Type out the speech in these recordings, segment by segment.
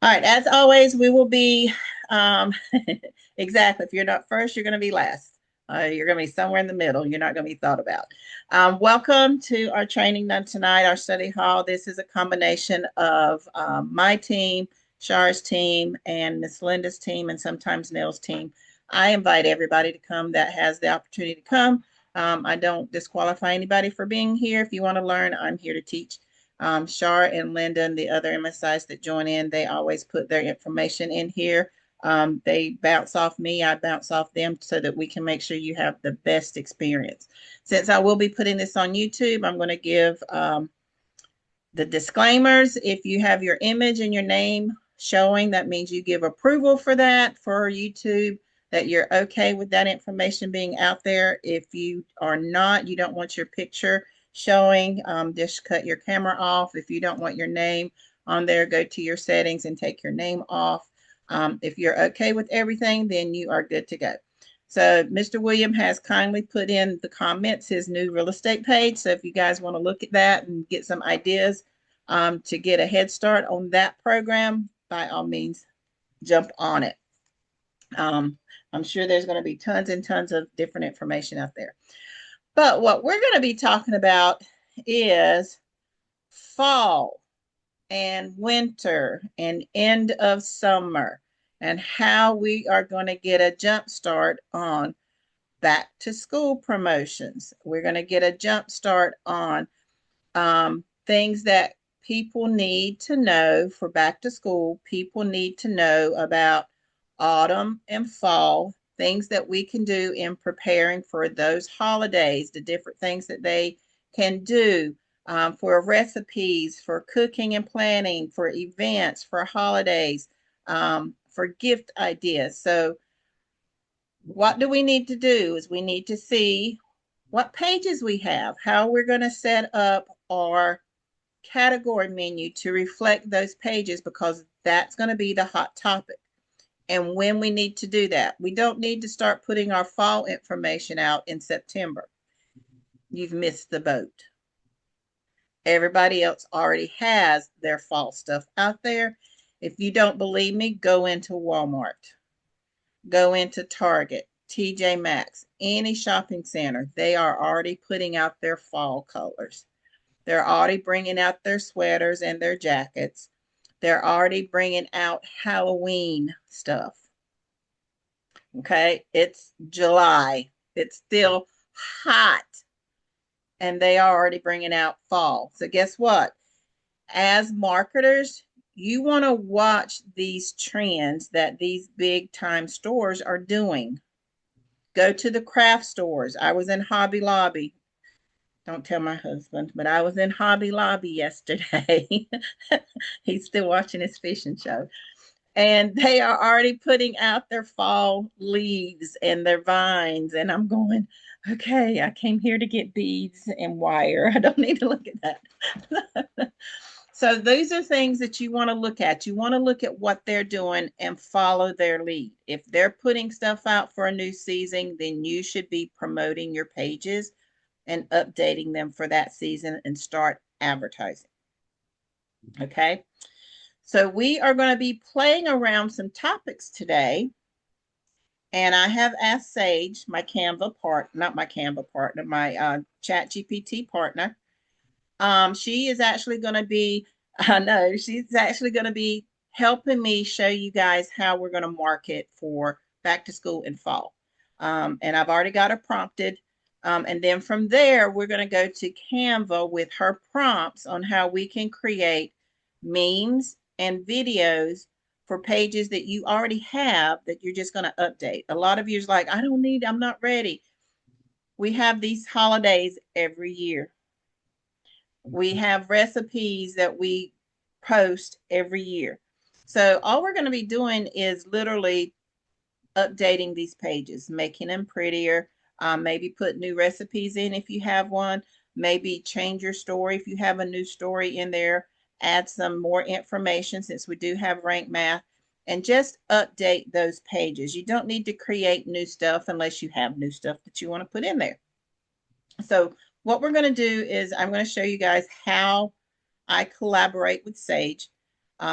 All right, as always, we will be um, exactly. If you're not first, you're going to be last. You're going to be somewhere in the middle. You're not going to be thought about. Welcome to our training done tonight, our study hall. This is a combination of my team, Shar's team, and Miss Linda's team, and sometimes Nell's team. I invite everybody to come that has the opportunity to come. I don't disqualify anybody for being here. If you want to learn, I'm here to teach. Shar and Linda and the other MSIs that join in, they always put their information in here. They bounce off me, I bounce off them so that we can make sure you have the best experience. Since I will be putting this on YouTube, I'm going to give the disclaimers. If you have your image and your name showing, that means you give approval for that for YouTube, that you're okay with that information being out there. If you are not, you don't want your picture showing, just cut your camera off. If you don't want your name on there, go to your settings and take your name off. If you're okay with everything, then you are good to go. So Mr. William has kindly put in the comments his new real estate page. So if you guys want to look at that and get some ideas to get a head start on that program, by all means, jump on it. I'm sure there's going to be tons and tons of different information out there. But what we're going to be talking about is fall and winter and end of summer and how we are going to get a jump start on back to school promotions. We're going to get a jump start on things that people need to know for back to school. People need to know about autumn and fall, things that we can do in preparing for those holidays, the different things that they can do for recipes, for cooking and planning, for events, for holidays, for gift ideas. So what do we need to do is we need to see what pages we have, how we're going to set up our category menu to reflect those pages, because that's going to be the hot topic. And when we need to do that, we don't need to start putting our fall information out in September. You've missed the boat. Everybody else already has their fall stuff out there. If you don't believe me, go into Walmart, go into Target, TJ Maxx, any shopping center. They are already putting out their fall colors. They're already bringing out their sweaters and their jackets. They're already bringing out Halloween stuff. Okay, it's July. It's still hot. And they are already bringing out fall. So guess what? As marketers, you want to watch these trends that these big time stores are doing. Go to the craft stores. I was in Hobby Lobby. Don't tell my husband, but I was in Hobby Lobby yesterday. He's still watching his fishing show. And they are already putting out their fall leaves and their vines. And I'm going, okay, I came here to get beads and wire. I don't need to look at that. So those are things that you want to look at. You want to look at what they're doing and follow their lead. If they're putting stuff out for a new season, then you should be promoting your pages and updating them for that season and start advertising. Okay. So we are going to be playing around some topics today. And I have asked Sage, my Canva part, not my Canva partner, my Chat GPT partner. She is actually going to be, I know, she's actually going to be helping me show you guys how we're going to market for back to school and fall. And I've already got her prompted. And then from there, we're going to go to Canva with her prompts on how we can create memes and videos for pages that you already have that you're just going to update. A lot of you's like, I don't need, I'm not ready. We have these holidays every year. We have recipes that we post every year. So all we're going to be doing is literally updating these pages, making them prettier, maybe put new recipes in if you have one, maybe change your story if you have a new story in there, add some more information since we do have rank math, and just update those pages. You don't need to create new stuff unless you have new stuff that you want to put in there. So what we're going to do is I'm going to show you guys how I collaborate with Sage.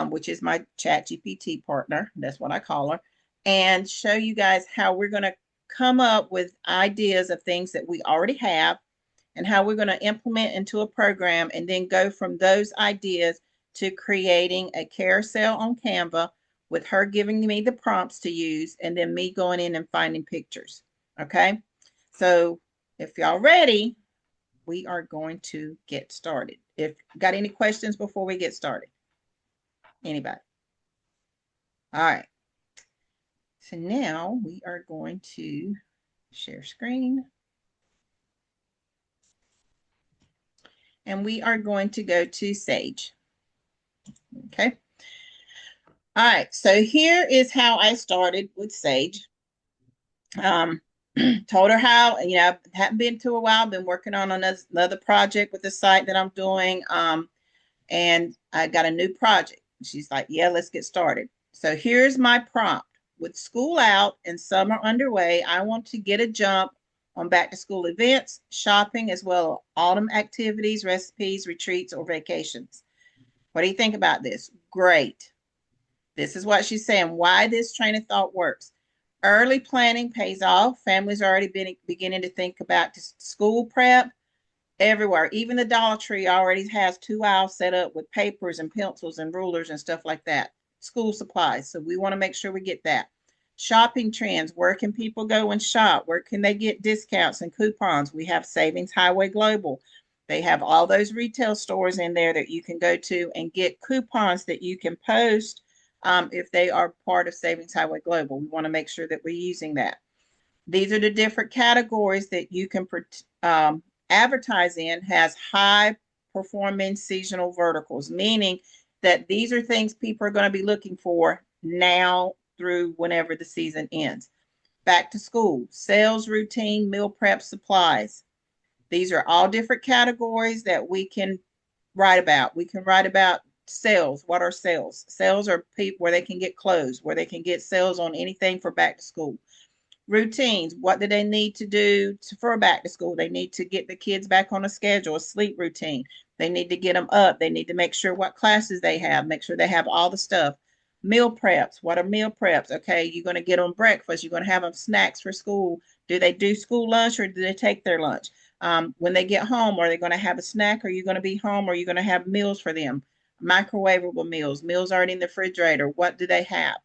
which is my chat GPT partner. That's what I call her, and show you guys how we're going to come up with ideas of things that we already have and how we're going to implement into a program and then go from those ideas to creating a carousel on Canva with her giving me the prompts to use and then me going in and finding pictures. Okay. So if y'all ready, we are going to get started. If got any questions before we get started? Anybody? All right. So now we are going to share screen. And we are going to go to Sage. Okay. All right. So here is how I started with Sage. Told her how, you know, I haven't been to a while, been working on another project with the site that I'm doing. And I got a new project. She's like, yeah, let's get started. So here's my prompt. With school out and summer underway, I want to get a jump on back to school events, shopping, as well as autumn activities, recipes, retreats, or vacations. What do you think about this? Great. This is what she's saying, why this train of thought works. Early planning pays off. Families are already beginning to think about school prep everywhere. Even the Dollar Tree already has 2 aisles set up with papers and pencils and rulers and stuff like that. School supplies. So we want to make sure we get that. Shopping trends. Where can people go and shop? Where can they get discounts and coupons? We have Savings Highway Global. They have all those retail stores in there that you can go to and get coupons that you can post if they are part of Savings Highway Global. We want to make sure that we're using that. These are the different categories that you can advertise in. Has high performing seasonal verticals, meaning that these are things people are going to be looking for now through whenever the season ends. Back to school, sales routine, meal prep supplies. These are all different categories that we can write about. We can write about sales. What are sales? Sales are people where they can get clothes, where they can get sales on anything for back to school. Routines. What do they need to do for back to school? They need to get the kids back on a schedule, a sleep routine. They need to get them up. They need to make sure what classes they have, make sure they have all the stuff. Meal preps. What are meal preps? Okay, you're going to get them breakfast. You're going to have them snacks for school. Do they do school lunch or do they take their lunch? When they get home, are they going to have a snack? Are you going to be home? Or are you going to have meals for them? Microwavable meals, meals already in the refrigerator. What do they have?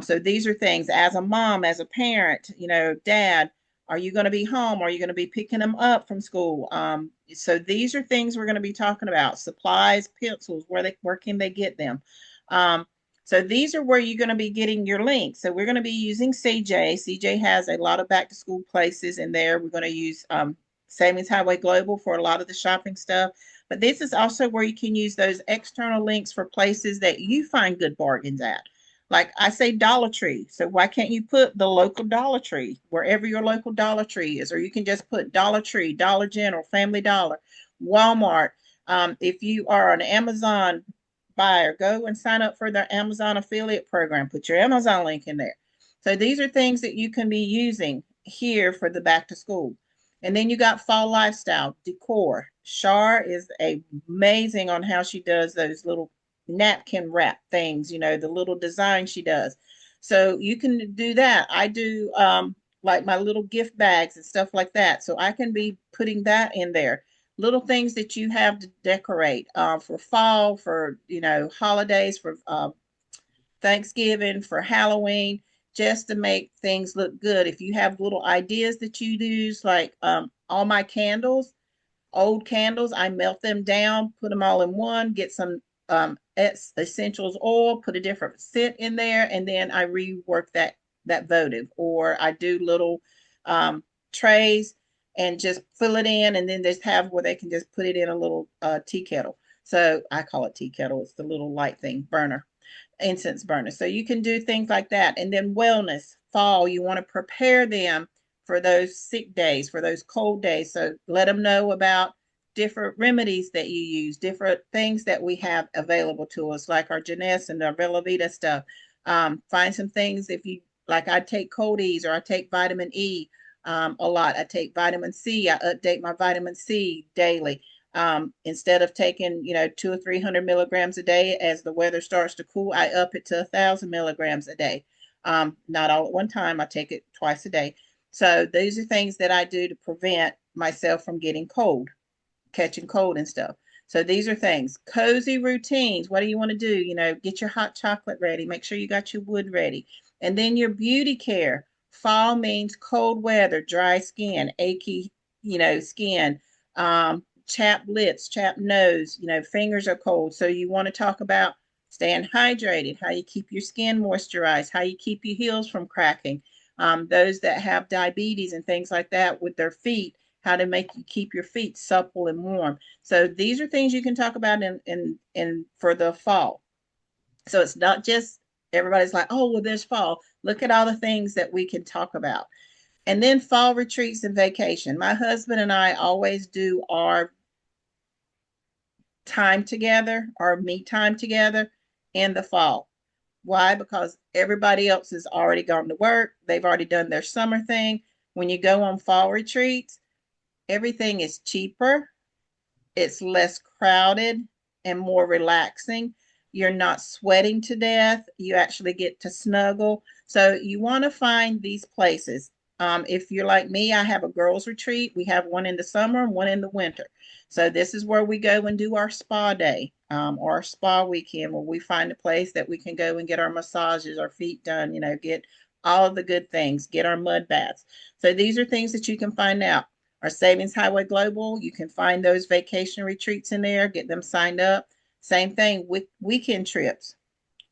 So these are things as a mom, as a parent, you know, dad, are you going to be home? Are you going to be picking them up from school? So these are things we're going to be talking about. Supplies, pencils, where can they get them? So these are where you're going to be getting your links. So we're going to be using CJ. CJ has a lot of back to school places in there. We're going to use Savings Highway Global for a lot of the shopping stuff. But this is also where you can use those external links for places that you find good bargains at. Like I say Dollar Tree. So why can't you put the local Dollar Tree wherever your local Dollar Tree is? Or you can just put Dollar Tree, Dollar General, Family Dollar, Walmart. If you are an Amazon buyer, go and sign up for their Amazon affiliate program. Put your Amazon link in there. So these are things that you can be using here for the back to school. And then you got fall lifestyle, decor. Shar is amazing on how she does those little napkin wrap things, you know, the little design she does. So you can do that. I do like my little gift bags and stuff like that. So I can be putting that in there. Little things that you have to decorate for fall, for, you know, holidays, for Thanksgiving, for Halloween, just to make things look good. If you have little ideas that you use, like all my candles, old candles, I melt them down, put them all in one, get some essentials oil, put a different scent in there, and then I rework that votive. Or I do little trays and just fill it in, and then just have where they can just put it in a little tea kettle. So I call it tea kettle. It's the little light thing, burner, incense burner. So you can do things like that. And then wellness, fall, you want to prepare them for those sick days, for those cold days. So let them know about different remedies that you use, different things that we have available to us, like our Janess and our Bella Vita stuff. Find some things if you like. I take Cold Ease, or I take vitamin E a lot. I take vitamin C. I update my vitamin C daily. Instead of taking, 200 or 300 milligrams a day, as the weather starts to cool, I up it to 1,000 milligrams a day. Not all at one time. I take it twice a day. So these are things that I do to prevent myself from getting cold, catching cold and stuff. So these are things. Cozy routines. What do you want to do? Get your hot chocolate ready. Make sure you got your wood ready. And then your beauty care. Fall means cold weather, dry skin, achy, skin, chapped lips, chapped nose, fingers are cold. So you want to talk about staying hydrated, how you keep your skin moisturized, how you keep your heels from cracking. Those that have diabetes and things like that with their feet, how to make you keep your feet supple and warm. So these are things you can talk about in for the fall. So it's not just everybody's like, oh, well, there's fall. Look at all the things that we can talk about. And then fall retreats and vacation. My husband and I always do our time together, our me time together in the fall. Why? Because everybody else has already gone to work. They've already done their summer thing. When you go on fall retreats, everything is cheaper, it's less crowded and more relaxing. You're not sweating to death. You actually get to snuggle. So you want to find these places. If you're like me, I have a girls' retreat. We have one in the summer and one in the winter. So this is where we go and do our spa day, or our spa weekend, where we find a place that we can go and get our massages, our feet done, get all of the good things, get our mud baths. So these are things that you can find out. Our Savings Highway Global, you can find those vacation retreats in there, get them signed up. Same thing with weekend trips,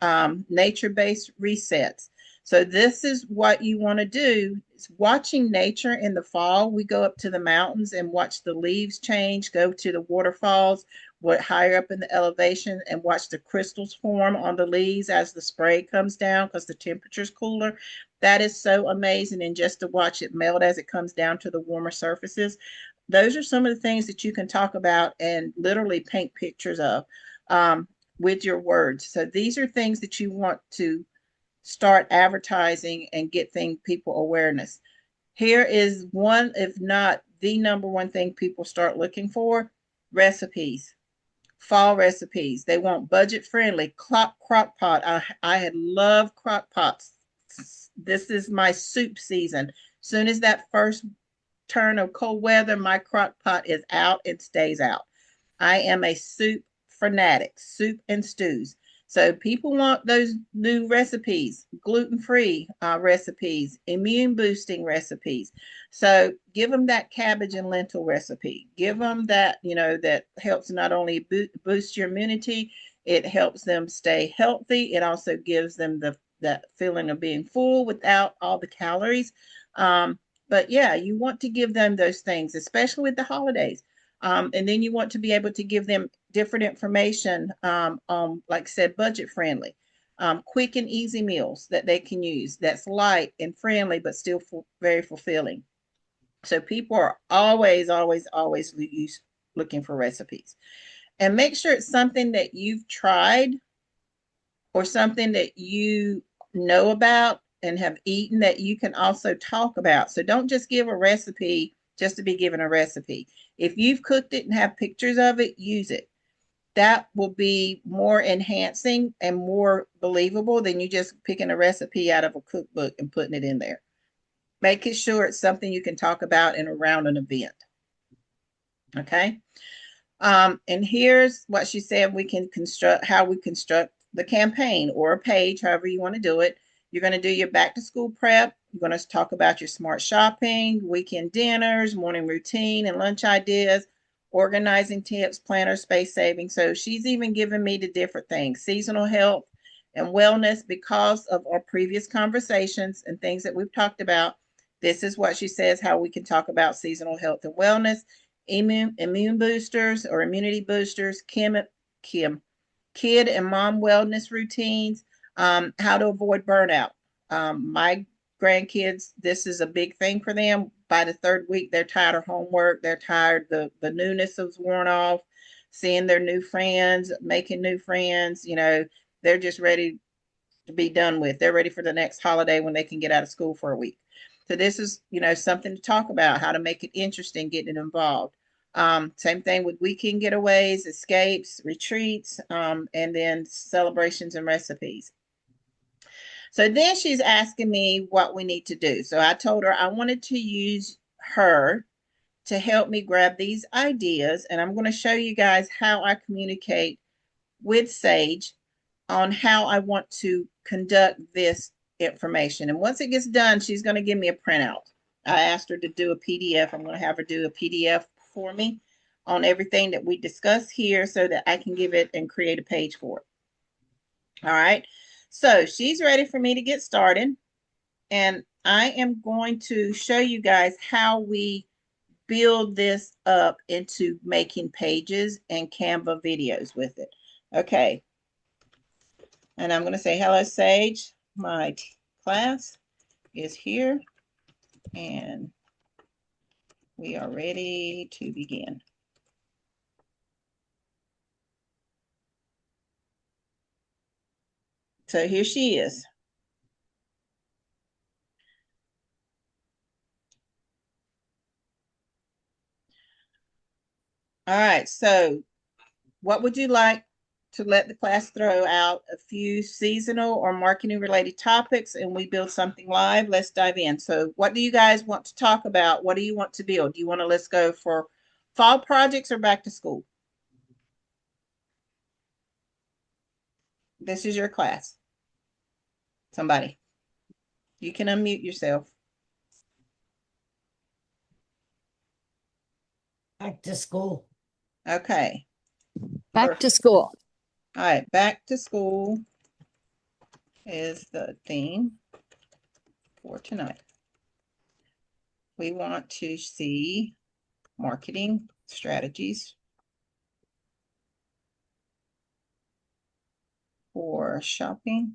nature-based resets. So this is what you want to do. It's watching nature in the fall. We go up to the mountains and watch the leaves change, go to the waterfalls, what higher up in the elevation, and watch the crystals form on the leaves as the spray comes down because the temperature's cooler. That is so amazing. And just to watch it melt as it comes down to the warmer surfaces. Those are some of the things that you can talk about and literally paint pictures of. With your words. So these are things that you want to start advertising and get people awareness. Here is one, if not the number one thing people start looking for: recipes, fall recipes. They want budget friendly crock pot. I had loved crock pots. This is my soup season. Soon as that first turn of cold weather, my crock pot is out and stays out. I am a soup fanatic, soup and stews. So people want those new recipes, gluten-free recipes, immune boosting recipes. So give them that cabbage and lentil recipe. Give them that, that helps not only boost your immunity, it helps them stay healthy. It also gives them that feeling of being full without all the calories. But yeah, you want to give them those things, especially with the holidays. And then you want to be able to give them different information on, like I said, budget friendly, quick and easy meals that they can use that's light and friendly, but still very fulfilling. So people are always, always, always looking for recipes. And make sure it's something that you've tried or something that you know about and have eaten that you can also talk about. So don't just give a recipe just to be given a recipe. If you've cooked it and have pictures of it, use it. That will be more enhancing and more believable than you just picking a recipe out of a cookbook and putting it in there. Making sure it's something you can talk about and around an event. Okay. And here's what she said: we can construct how we construct the campaign or a page, however you want to do it. You're going to do your back to school prep. You're going to talk about your smart shopping, weekend dinners, morning routine, and lunch ideas, organizing tips, planner, space saving. So she's even given me the different things: seasonal health and wellness, because of our previous conversations and things that we've talked about. This is what she says: how we can talk about seasonal health and wellness, immune boosters or immunity boosters, Kim, kid and mom wellness routines, how to avoid burnout. My grandkids, this is a big thing for them. By the third week, they're tired of homework. They're tired. The newness is worn off, seeing their new friends, making new friends. They're just ready to be done with. They're ready for the next holiday when they can get out of school for a week. So this is, something to talk about, how to make it interesting, getting involved. Same thing with weekend getaways, escapes, retreats, and then celebrations and recipes. So then she's asking me what we need to do. So I told her I wanted to use her to help me grab these ideas. And I'm going to show you guys how I communicate with Sage on how I want to conduct this information. And once it gets done, she's going to give me a printout. I asked her to do a PDF. I'm going to have her do a PDF for me on everything that we discuss here so that I can give it and create a page for it. All right. So she's ready for me to get started. And I am going to show you guys how we build this up into making pages and Canva videos with it. Okay. And I'm going to say, hello, Sage. My class is here and we are ready to begin. So here she is. All right. So what would you like to let the class throw out? A few seasonal or marketing related topics and we build something live? Let's dive in. So what do you guys want to talk about? What do you want to build? Do you want to, let's go for fall projects or back to school? This is your class. Somebody. You can unmute yourself. Back to school. Okay. Back to school. All right, back to school is the theme for tonight. We want to see marketing strategies for shopping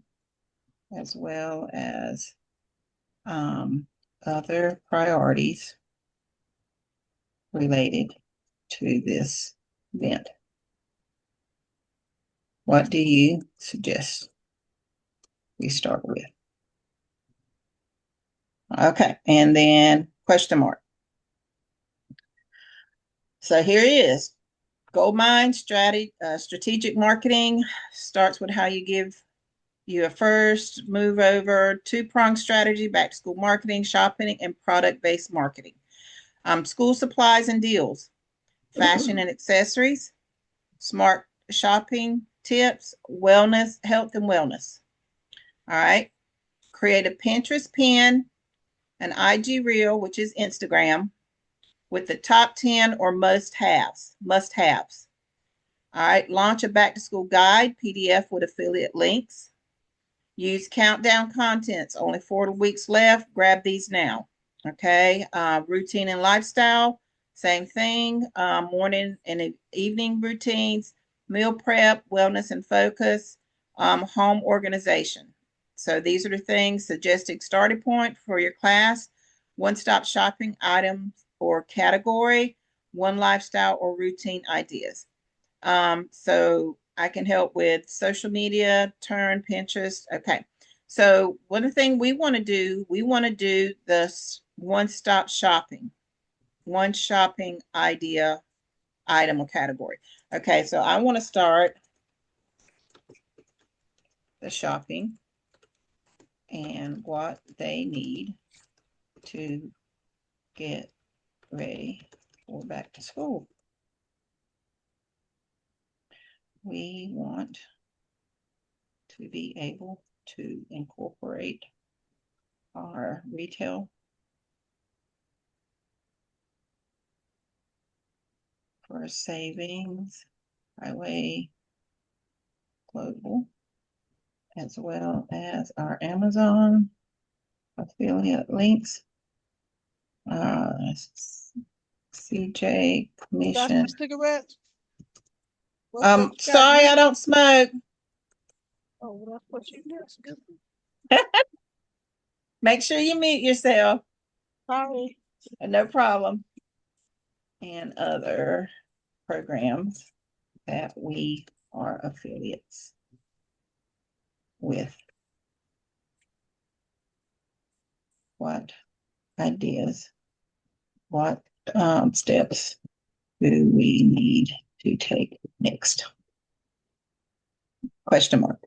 as well as other priorities related to this event. What do you suggest we start with? Okay, and then question mark. So here it is. Goldmine strategic marketing starts with how you give you a first move over two-pronged strategy, back to school marketing, shopping, and product-based marketing. School supplies and deals, fashion and accessories, smart shopping tips, wellness, health and wellness. All right. Create a Pinterest pin, an IG reel, which is Instagram, with the top 10 or must-haves. All right. Launch a back to school guide, PDF with affiliate links. Use countdown contents. Only 4 weeks left. Grab these now. Okay. Routine and lifestyle. Same thing. Morning and evening routines. Meal prep, wellness and focus. Home organization. So these are the things. Suggested starting point for your class. One-stop shopping items or category. One lifestyle or routine ideas. So I can help with social media, turn, Pinterest. Okay. So one thing we want to do this one-stop shopping, one shopping idea, item or category. Okay. So I want to start the shopping and what they need to get ready for back to school. We want to be able to incorporate our retail for savings, highway, global, as well as our Amazon affiliate links, CJ commission. Cigarettes? Sorry, I don't smoke. Oh, well, that's what you do. Make sure you mute yourself. Sorry. No problem. And other programs that we are affiliates with. What ideas, what steps do we need to take next? Question mark.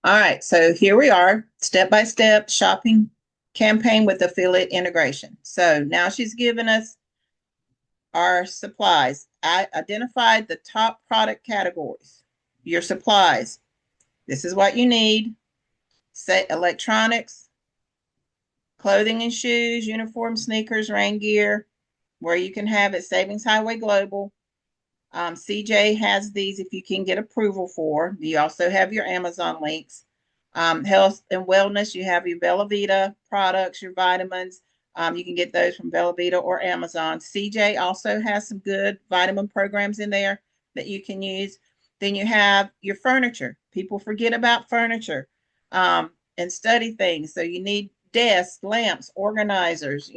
All right, so here we are, step-by-step shopping campaign with affiliate integration. So now she's given us our supplies. I identified the top product categories. Your supplies. This is what you need. Say electronics, clothing and shoes, uniform, sneakers, rain gear, where you can have it, Savings Highway Global. CJ has these if you can get approval for. You also have your Amazon links. Health and wellness, you have your Bella Vita products, your vitamins. You can get those from Bella Vita or Amazon. CJ also has some good vitamin programs in there that you can use. Then you have your furniture. People forget about furniture and study things. So you need desks, lamps, organizers,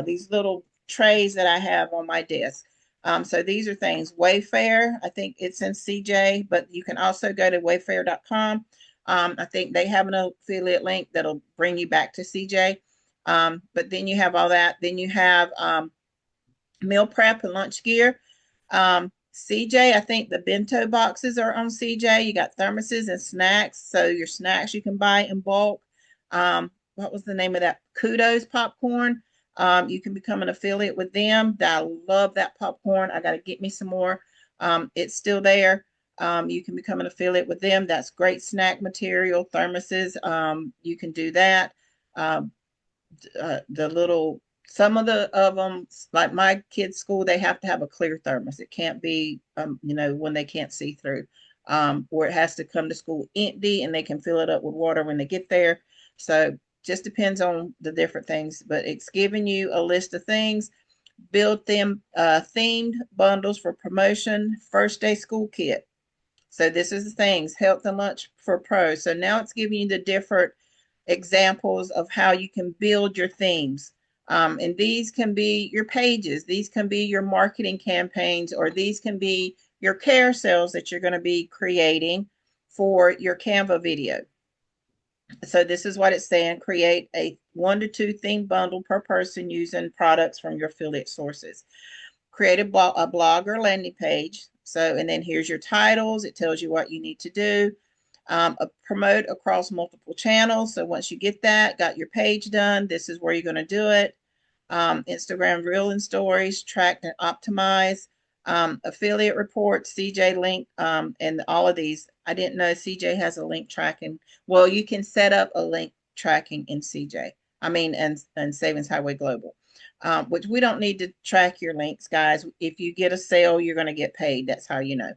these little trays that I have on my desk. So these are things. Wayfair, I think it's in CJ, but you can also go to wayfair.com. I think they have an affiliate link that'll bring you back to CJ. But then you have all that. Then you have meal prep and lunch gear. CJ, I think the bento boxes are on CJ. You got thermoses and snacks. So your snacks you can buy in bulk. What was the name of that? Kudos popcorn. You can become an affiliate with them. I love that popcorn. I got to get me some more. It's still there. You can become an affiliate with them. That's great snack material, thermoses. You can do that. Some of them, like my kids' school, they have to have a clear thermos. It can't be, when they can't see through, or it has to come to school empty and they can fill it up with water when they get there. So just depends on the different things, but it's giving you a list of things. Build them themed bundles for promotion, first day school kit. So this is the things, health and lunch for pros. So now it's giving you the different examples of how you can build your themes. And these can be your pages. These can be your marketing campaigns, or these can be your carousels that you're going to be creating for your Canva video. So this is what it's saying. Create a 1 to 2 theme bundle per person using products from your affiliate sources. Create a blog or landing page. So, and then here's your titles. It tells you what you need to do. Promote across multiple channels. So once you get that, got your page done, this is where you're going to do it. Instagram Reel and Stories, track and optimize. Affiliate reports, CJ link, and all of these. I didn't know CJ has a link tracking. Well, you can set up a link tracking in CJ. And Savings Highway Global. Which we don't need to track your links, guys. If you get a sale, you're going to get paid. That's how you know.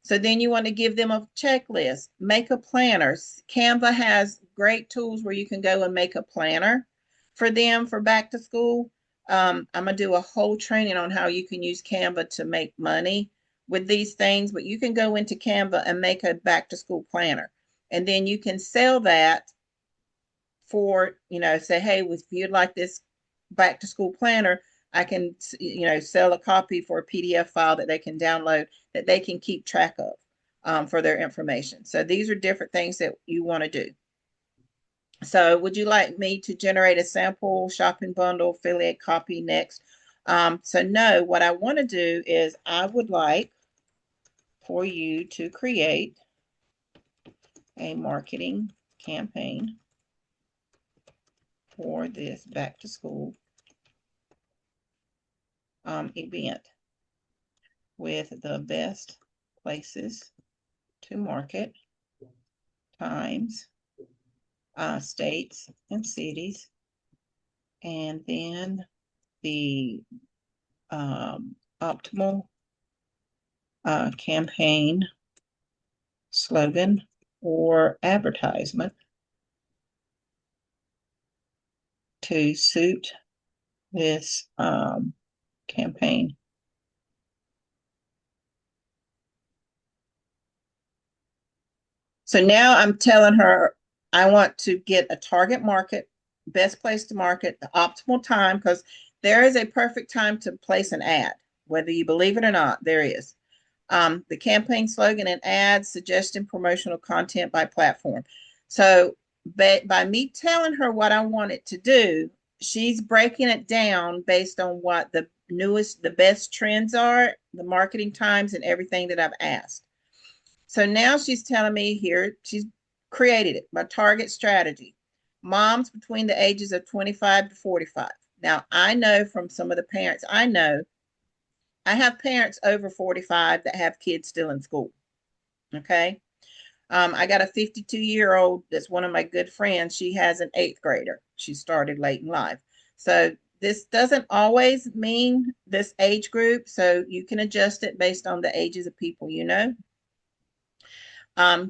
So then you want to give them a checklist. Make a planner. Canva has great tools where you can go and make a planner for them for back to school. I'm going to do a whole training on how you can use Canva to make money with these things, but you can go into Canva and make a back to school planner. And then you can sell that for, say, hey, if you'd like this back to school planner, I can, sell a copy for a PDF file that they can download that they can keep track of for their information. So these are different things that you want to do. So would you like me to generate a sample shopping bundle affiliate copy next? So no, what I want to do is I would like for you to create a marketing campaign for this back to school event with the best places to market, times, states and cities, and then the optimal campaign slogan or advertisement to suit this campaign. So now I'm telling her I want to get a target market, best place to market, the optimal time, because there is a perfect time to place an ad, whether you believe it or not, there is. The campaign slogan and ads, suggesting promotional content by platform. So by me telling her what I want it to do, she's breaking it down based on what the best trends are, the marketing times, and everything that I've asked. So now she's telling me here, she's created it, my target strategy. Moms between the ages of 25 to 45. Now, I know from some of the parents I know, I have parents over 45 that have kids still in school. Okay. I got a 52-year-old that's one of my good friends. She has an eighth grader. She started late in life. So this doesn't always mean this age group. So you can adjust it based on the ages of people you know.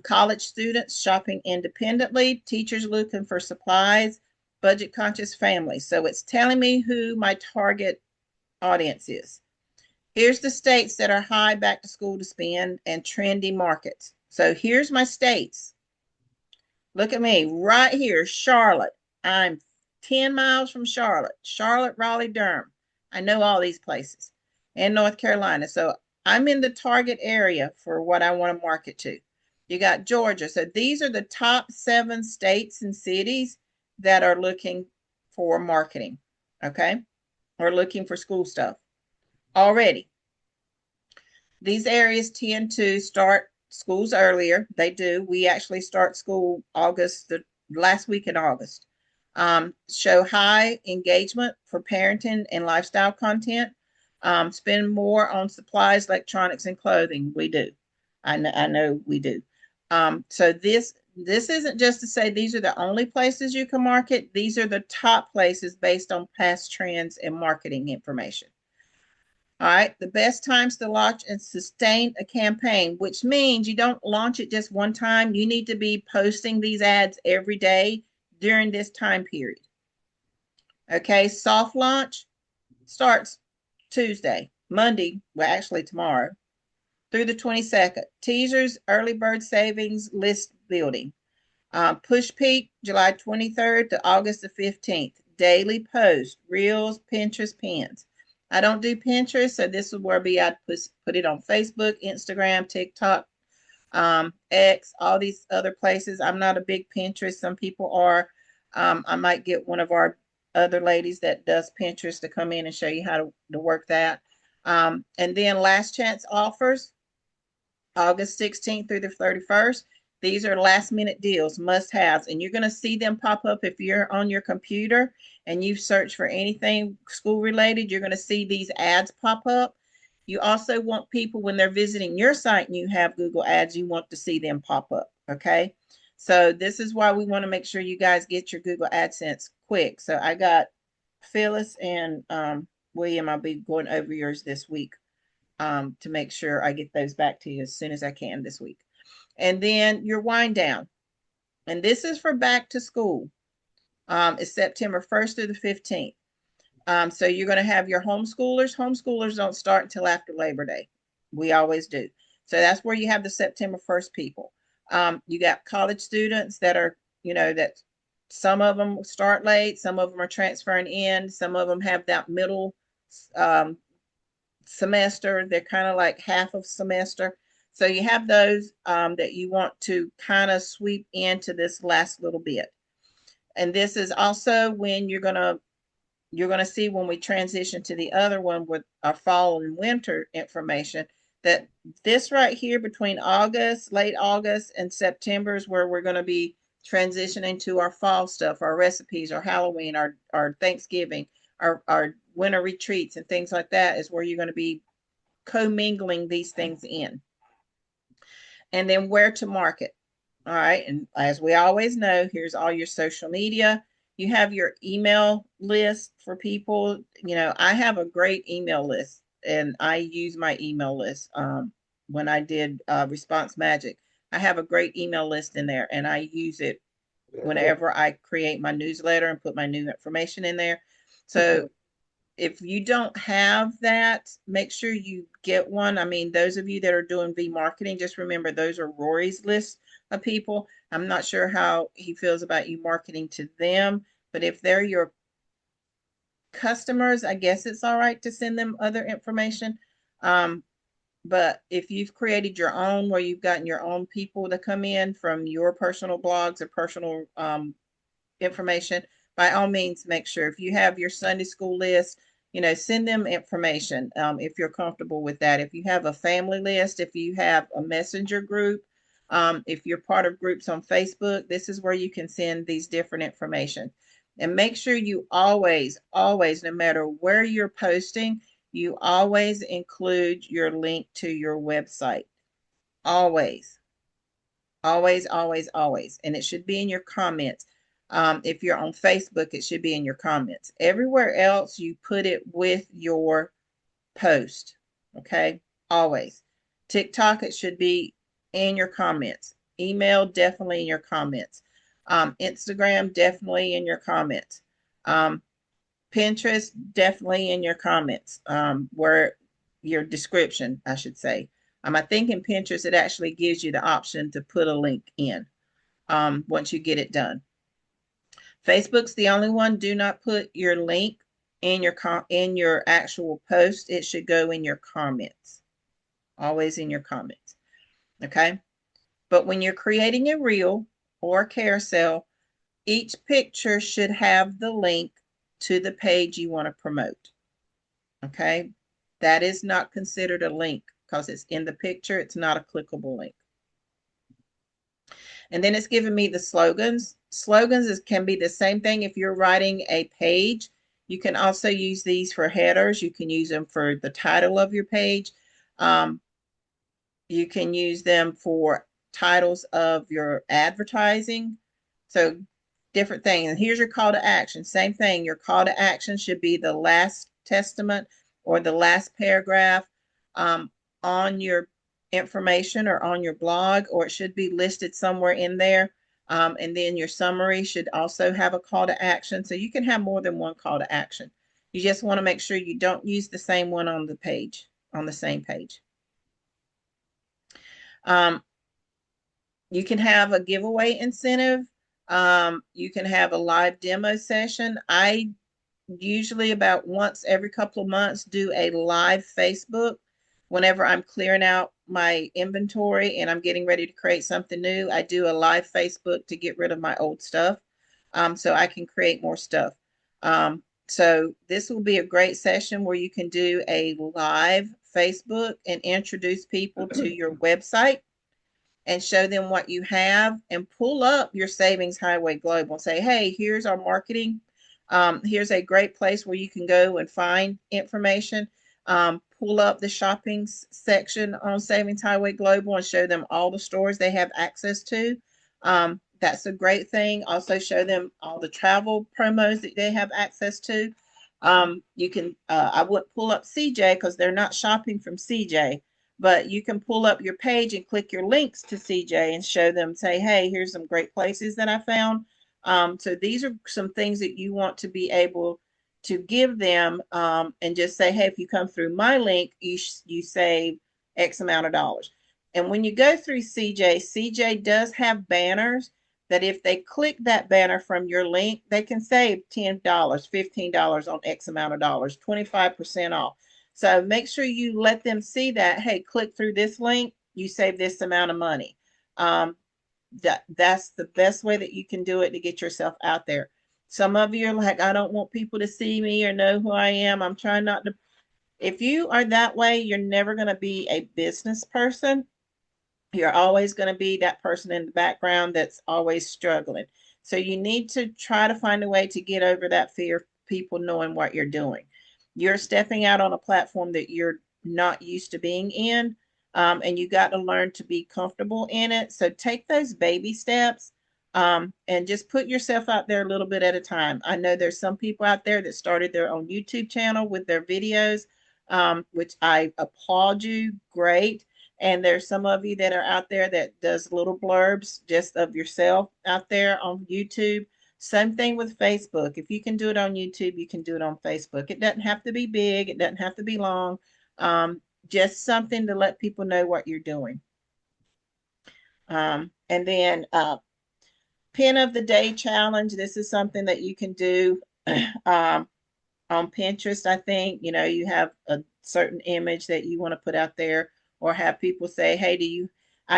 College students shopping independently, teachers looking for supplies, budget conscious families. So it's telling me who my target audience is. Here's the states that are high back to school to spend and trendy markets. So here's my states. Look at me right here, Charlotte. I'm 10 miles from Charlotte. Charlotte, Raleigh, Durham. I know all these places. And North Carolina. So I'm in the target area for what I want to market to. You got Georgia. So these are the top 7 states and cities that are looking for marketing, okay? Or looking for school stuff already. These areas tend to start schools earlier. They do. We actually start school August, the last week in August. Show high engagement for parenting and lifestyle content. Spend more on supplies, electronics, and clothing. We do. I know we do. So this isn't just to say these are the only places you can market. These are the top places based on past trends and marketing information. All right, the best times to launch and sustain a campaign, which means you don't launch it just one time. You need to be posting these ads every day during this time period. Okay, soft launch starts Tuesday, Monday, well, actually tomorrow, through the 22nd. Teasers, early bird savings, list building. Push peak, July 23rd to August the 15th. Daily post, reels, Pinterest, pins. I don't do Pinterest, so this is where I'd put it on Facebook, Instagram, TikTok, X, all these other places. I'm not a big Pinterest. Some people are. I might get one of our other ladies that does Pinterest to come in and show you how to work that. And then last chance offers, August 16th through the 31st. These are last minute deals, must haves, and you're going to see them pop up if you're on your computer and you search for anything school related. You're going to see these ads pop up. You also want people when they're visiting your site and you have Google ads, you want to see them pop up. Okay. So this is why we want to make sure you guys get your Google AdSense quick. So I got Phyllis and William, I'll be going over yours this week to make sure I get those back to you as soon as I can this week. And then your wind down. And this is for back to school. It's September 1st through the 15th. So you're going to have your homeschoolers. Homeschoolers don't start until after Labor Day. We always do. So that's where you have the September 1st people. You got college students that are, that some of them start late, some of them are transferring in, some of them have that middle semester. They're kind of like half of semester. So you have those that you want to kind of sweep into this last little bit. And this is also when you're gonna see when we transition to the other one with our fall and winter information, that this right here between August, late August and September is where we're going to be transitioning to our fall stuff, our recipes, our Halloween, our Thanksgiving, our winter retreats and things like that is where you're going to be commingling these things in. And then where to market. All right. And as we always know, here's all your social media. You have your email list for people. I have a great email list and I use my email list. When I did Response Magic, I have a great email list in there and I use it whenever I create my newsletter and put my new information in there. So if you don't have that, make sure you get one. I mean, those of you that are doing V marketing, just remember those are Rory's list of people. I'm not sure how he feels about you marketing to them, but if they're your customers, I guess it's all right to send them other information. But if you've created your own, where you've gotten your own people to come in from your personal blogs or personal information, by all means, make sure if you have your Sunday school list, send them information if you're comfortable with that. If you have a family list, if you have a messenger group, if you're part of groups on Facebook, this is where you can send these different information. And make sure you always, always, no matter where you're posting, you always include your link to your website. Always, always, always, always. And it should be in your comments. If you're on Facebook, it should be in your comments. Everywhere else, you put it with your post. Okay, always. TikTok, it should be in your comments. Email, definitely in your comments. Instagram, definitely in your comments. Pinterest, definitely in your comments, where your description, I should say. I think in Pinterest, it actually gives you the option to put a link in once you get it done. Facebook's the only one. Do not put your link in your actual post. It should go in your comments. Always in your comments. Okay? But when you're creating a reel or a carousel, each picture should have the link to the page you want to promote. Okay? That is not considered a link because it's in the picture. It's not a clickable link. And then it's giving me the slogans. Slogans can be the same thing if you're writing a page. You can also use these for headers. You can use them for the title of your page. You can use them for titles of your advertising. So different things. And here's your call to action. Same thing. Your call to action should be the last testament or the last paragraph on your information or on your blog, or it should be listed somewhere in there. And then your summary should also have a call to action. So you can have more than one call to action. You just want to make sure you don't use the same one on the page, on the same page. You can have a giveaway incentive. You can have a live demo session. I usually about once every couple of months do a live Facebook whenever I'm clearing out my inventory and I'm getting ready to create something new. I do a live Facebook to get rid of my old stuff so I can create more stuff. So this will be a great session where you can do a live Facebook and introduce people to your website and show them what you have and pull up your Savings Highway Global and say, hey, here's our marketing. Here's a great place where you can go and find information. Pull up the shopping section on Savings Highway Global and show them all the stores they have access to. That's a great thing. Also show them all the travel promos that they have access to. You can, I wouldn't pull up CJ because they're not shopping from CJ, but you can pull up your page and click your links to CJ and show them, say, hey, here's some great places that I found. So these are some things that you want to be able to give them and just say, hey, if you come through my link, you save X amount of dollars. And when you go through CJ does have banners that if they click that banner from your link, they can save $10, $15 on X amount of dollars, 25% off. So make sure you let them see that, hey, click through this link, you save this amount of money. That's the best way that you can do it to get yourself out there. Some of you are like, I don't want people to see me or know who I am. I'm trying not to. If you are that way, you're never going to be a business person. You're always going to be that person in the background that's always struggling. So you need to try to find a way to get over that fear of people knowing what you're doing. You're stepping out on a platform that you're not used to being in, and you got to learn to be comfortable in it. So take those baby steps and just put yourself out there a little bit at a time. I know there's some people out there that started their own YouTube channel with their videos, which I applaud you. Great. And there's some of you that are out there that does little blurbs just of yourself out there on YouTube. Same thing with Facebook. If you can do it on YouTube, you can do it on Facebook. It doesn't have to be big. It doesn't have to be long. Just something to let people know what you're doing. And then pin of the day challenge. This is something that you can do on Pinterest. I think, you have a certain image that you want to put out there or have people say, hey,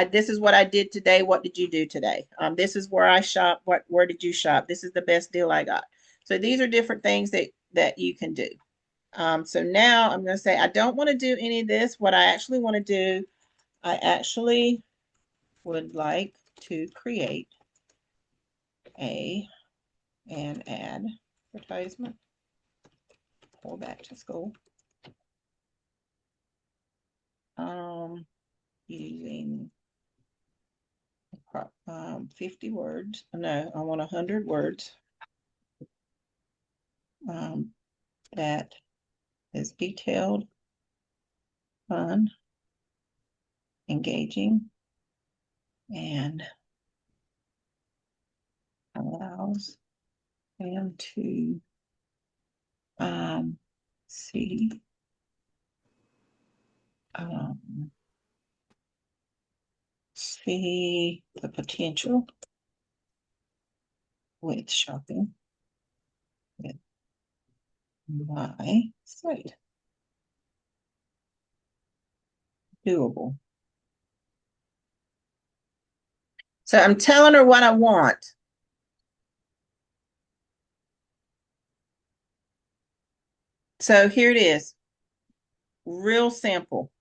this is what I did today. What did you do today? This is where I shop. Where did you shop? This is the best deal I got. So these are different things that you can do. So now I'm going to say I don't want to do any of this. What I actually want to do, I actually would like to create an advertisement for back to school. Using 50 words. No, I want 100 words. That is detailed, fun, engaging, and allows them to see um, see the potential with shopping with my site. Doable. So I'm telling her what I want. So here it is. Real simple.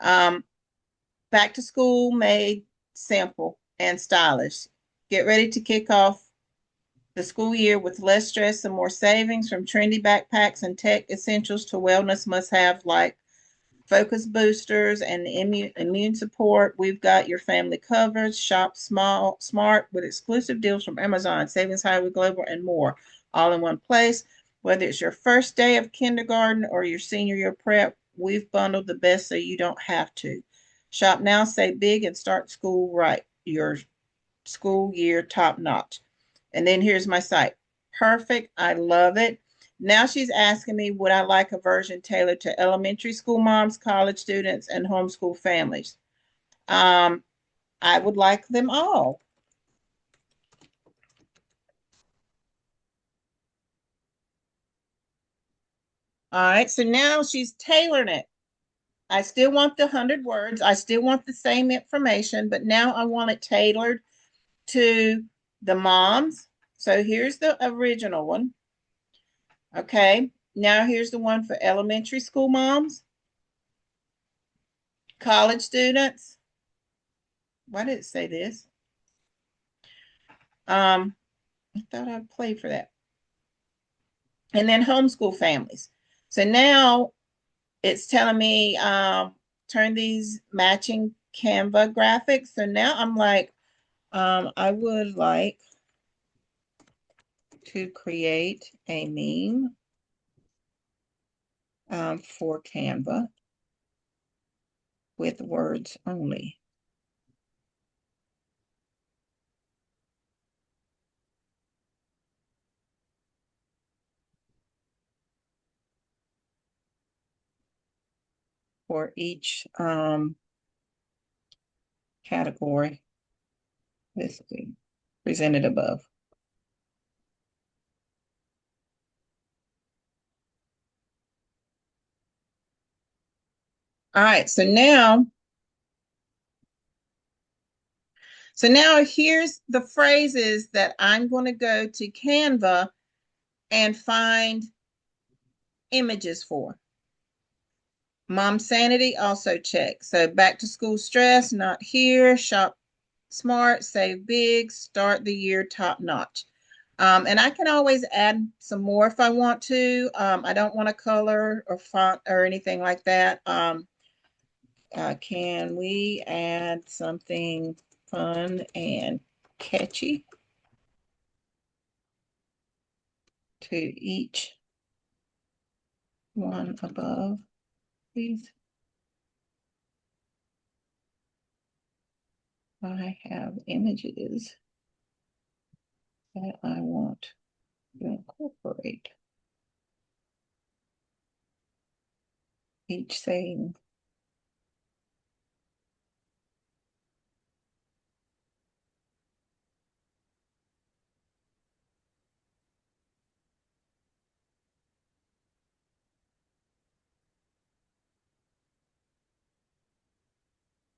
Back to school made simple and stylish. Get ready to kick off the school year with less stress and more savings, from trendy backpacks and tech essentials to wellness must-haves like focus boosters and immune support. We've got your family covered. Shop smart with exclusive deals from Amazon, Savings Highway Global, and more, all in one place. Whether it's your first day of kindergarten or your senior year prep, we've bundled the best so you don't have to. Shop now, save big, and start school right. Your school year top notch. And then here's my site. Perfect. I love it. Now she's asking me, would I like a version tailored to elementary school moms, college students, and homeschool families? I would like them all. All right, so now she's tailoring it. I still want the 100 words. I still want the same information, but now I want it tailored to the moms. So here's the original one. Okay, now here's the one for elementary school moms, college students. Why did it say this? I thought I'd play for that. And then homeschool families. So now it's telling me turn these matching Canva graphics. So now I'm like, I would like to create a meme for Canva with words only. For each category listed presented above. All right, so now here's the phrases that I'm going to go to Canva and find images for. Mom sanity, also check. So back to school stress, not here. Shop smart, save big, start the year top notch. And I can always add some more if I want to. I don't want to color or font or anything like that. Can we add something fun and catchy to each one above, please? I have images that I want to incorporate. Each saying.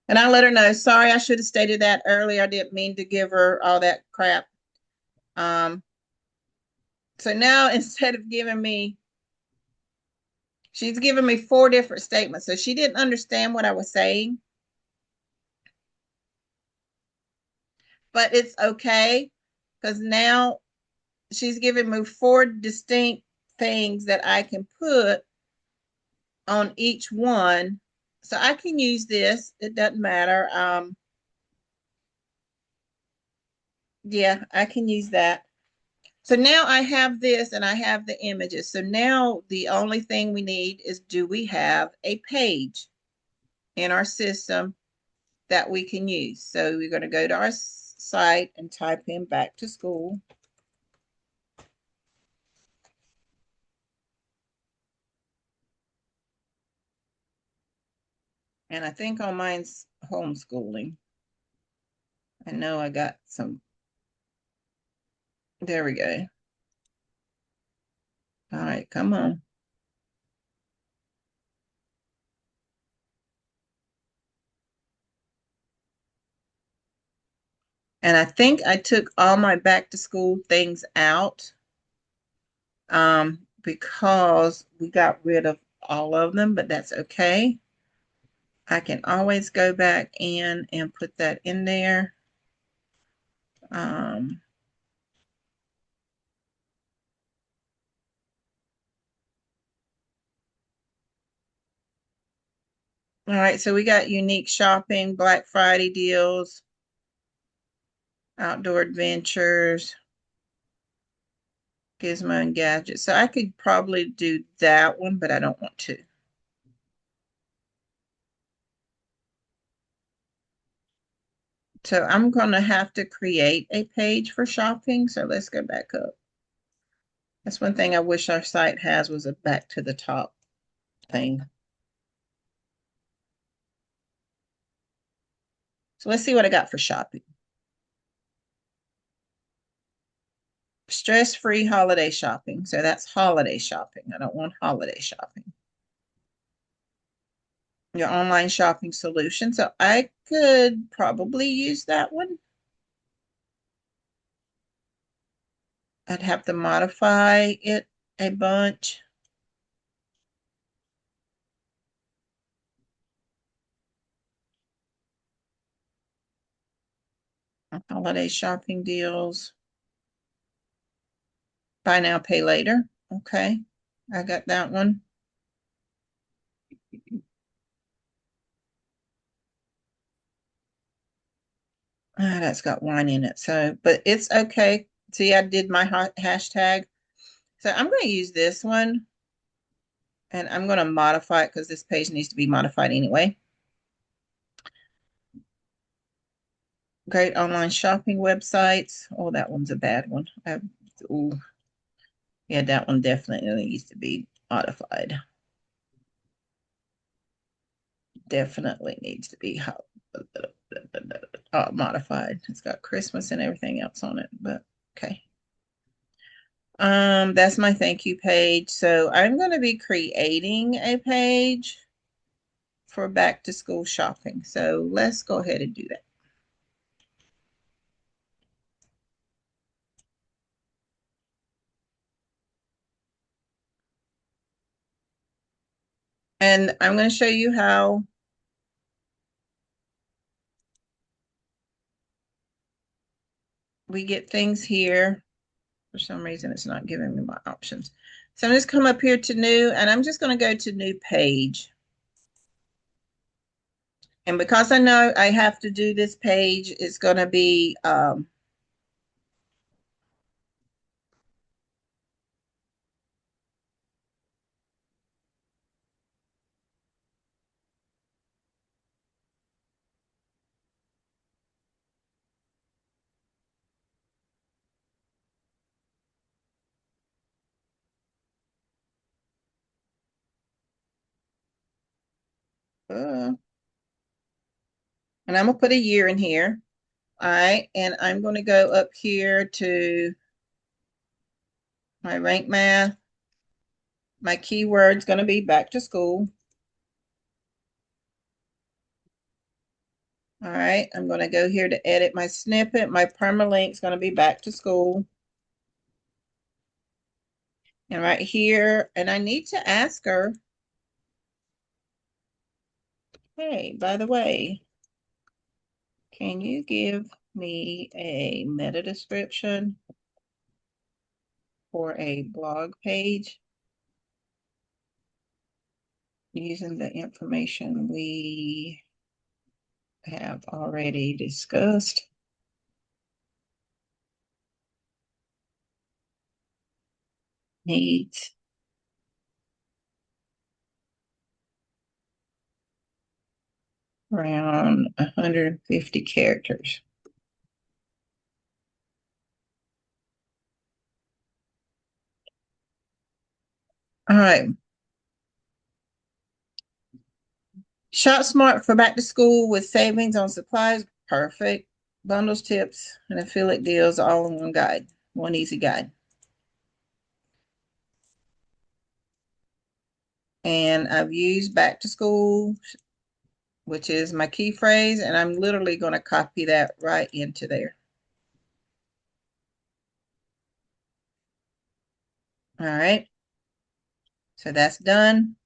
And I let her know, sorry, I should have stated that earlier. I didn't mean to give her all that crap. So now instead of giving me, she's given me 4 different statements. So she didn't understand what I was saying. But it's okay because now she's giving me 4 distinct things that I can put on each one. So I can use this. It doesn't matter. Yeah, I can use that. So now I have this and I have the images. So now the only thing we need is, do we have a page in our system that we can use? So we're going to go to our site and type in back to school. And I think on mine's homeschooling. I know I got some. There we go. All right, come on. And I think I took all my back to school things out because we got rid of all of them, but that's okay. I can always go back in and put that in there. Um, all right, so we got unique shopping, Black Friday deals, outdoor adventures, gizmo and gadgets. So I could probably do that one, but I don't want to. So I'm going to have to create a page for shopping. So let's go back up. That's one thing I wish our site has, was a back to the top thing. So let's see what I got for shopping. Stress-free holiday shopping. So that's holiday shopping. I don't want holiday shopping. Your online shopping solution. So I could probably use that one. I'd have to modify it a bunch. Holiday shopping deals. Buy now, pay later. Okay, I got that one. That's got wine in it. So, but it's okay. See, I did my hashtag. So I'm going to use this one and I'm going to modify it because this page needs to be modified anyway. Great online shopping websites. Oh, that one's a bad one. Ooh, yeah, that one definitely needs to be modified. Definitely needs to be modified. It's got Christmas and everything else on it, but okay. That's my thank you page. So I'm going to be creating a page for back to school shopping. So let's go ahead and do that. And I'm going to show you how we get things here. For some reason, it's not giving me my options. So I'm just come up here to new, and I'm just going to go to new page. And because I know I have to do this page, it's going to be and I'm going to put a year in here. All right, and I'm going to go up here to my rank math. My keyword's going to be back to school. All right, I'm going to go here to edit my snippet. My permalink is going to be back to school. And right here, and I need to ask her, hey, by the way, can you give me a meta description for a blog page using the information we have already discussed? Needs around 150 characters. All right. Shop smart for back to school with savings on supplies. Perfect. Bundles, tips, and affiliate deals all in one guide. One easy guide. And I've used back to school, which is my key phrase, and I'm literally going to copy that right into there. All right. So that's done.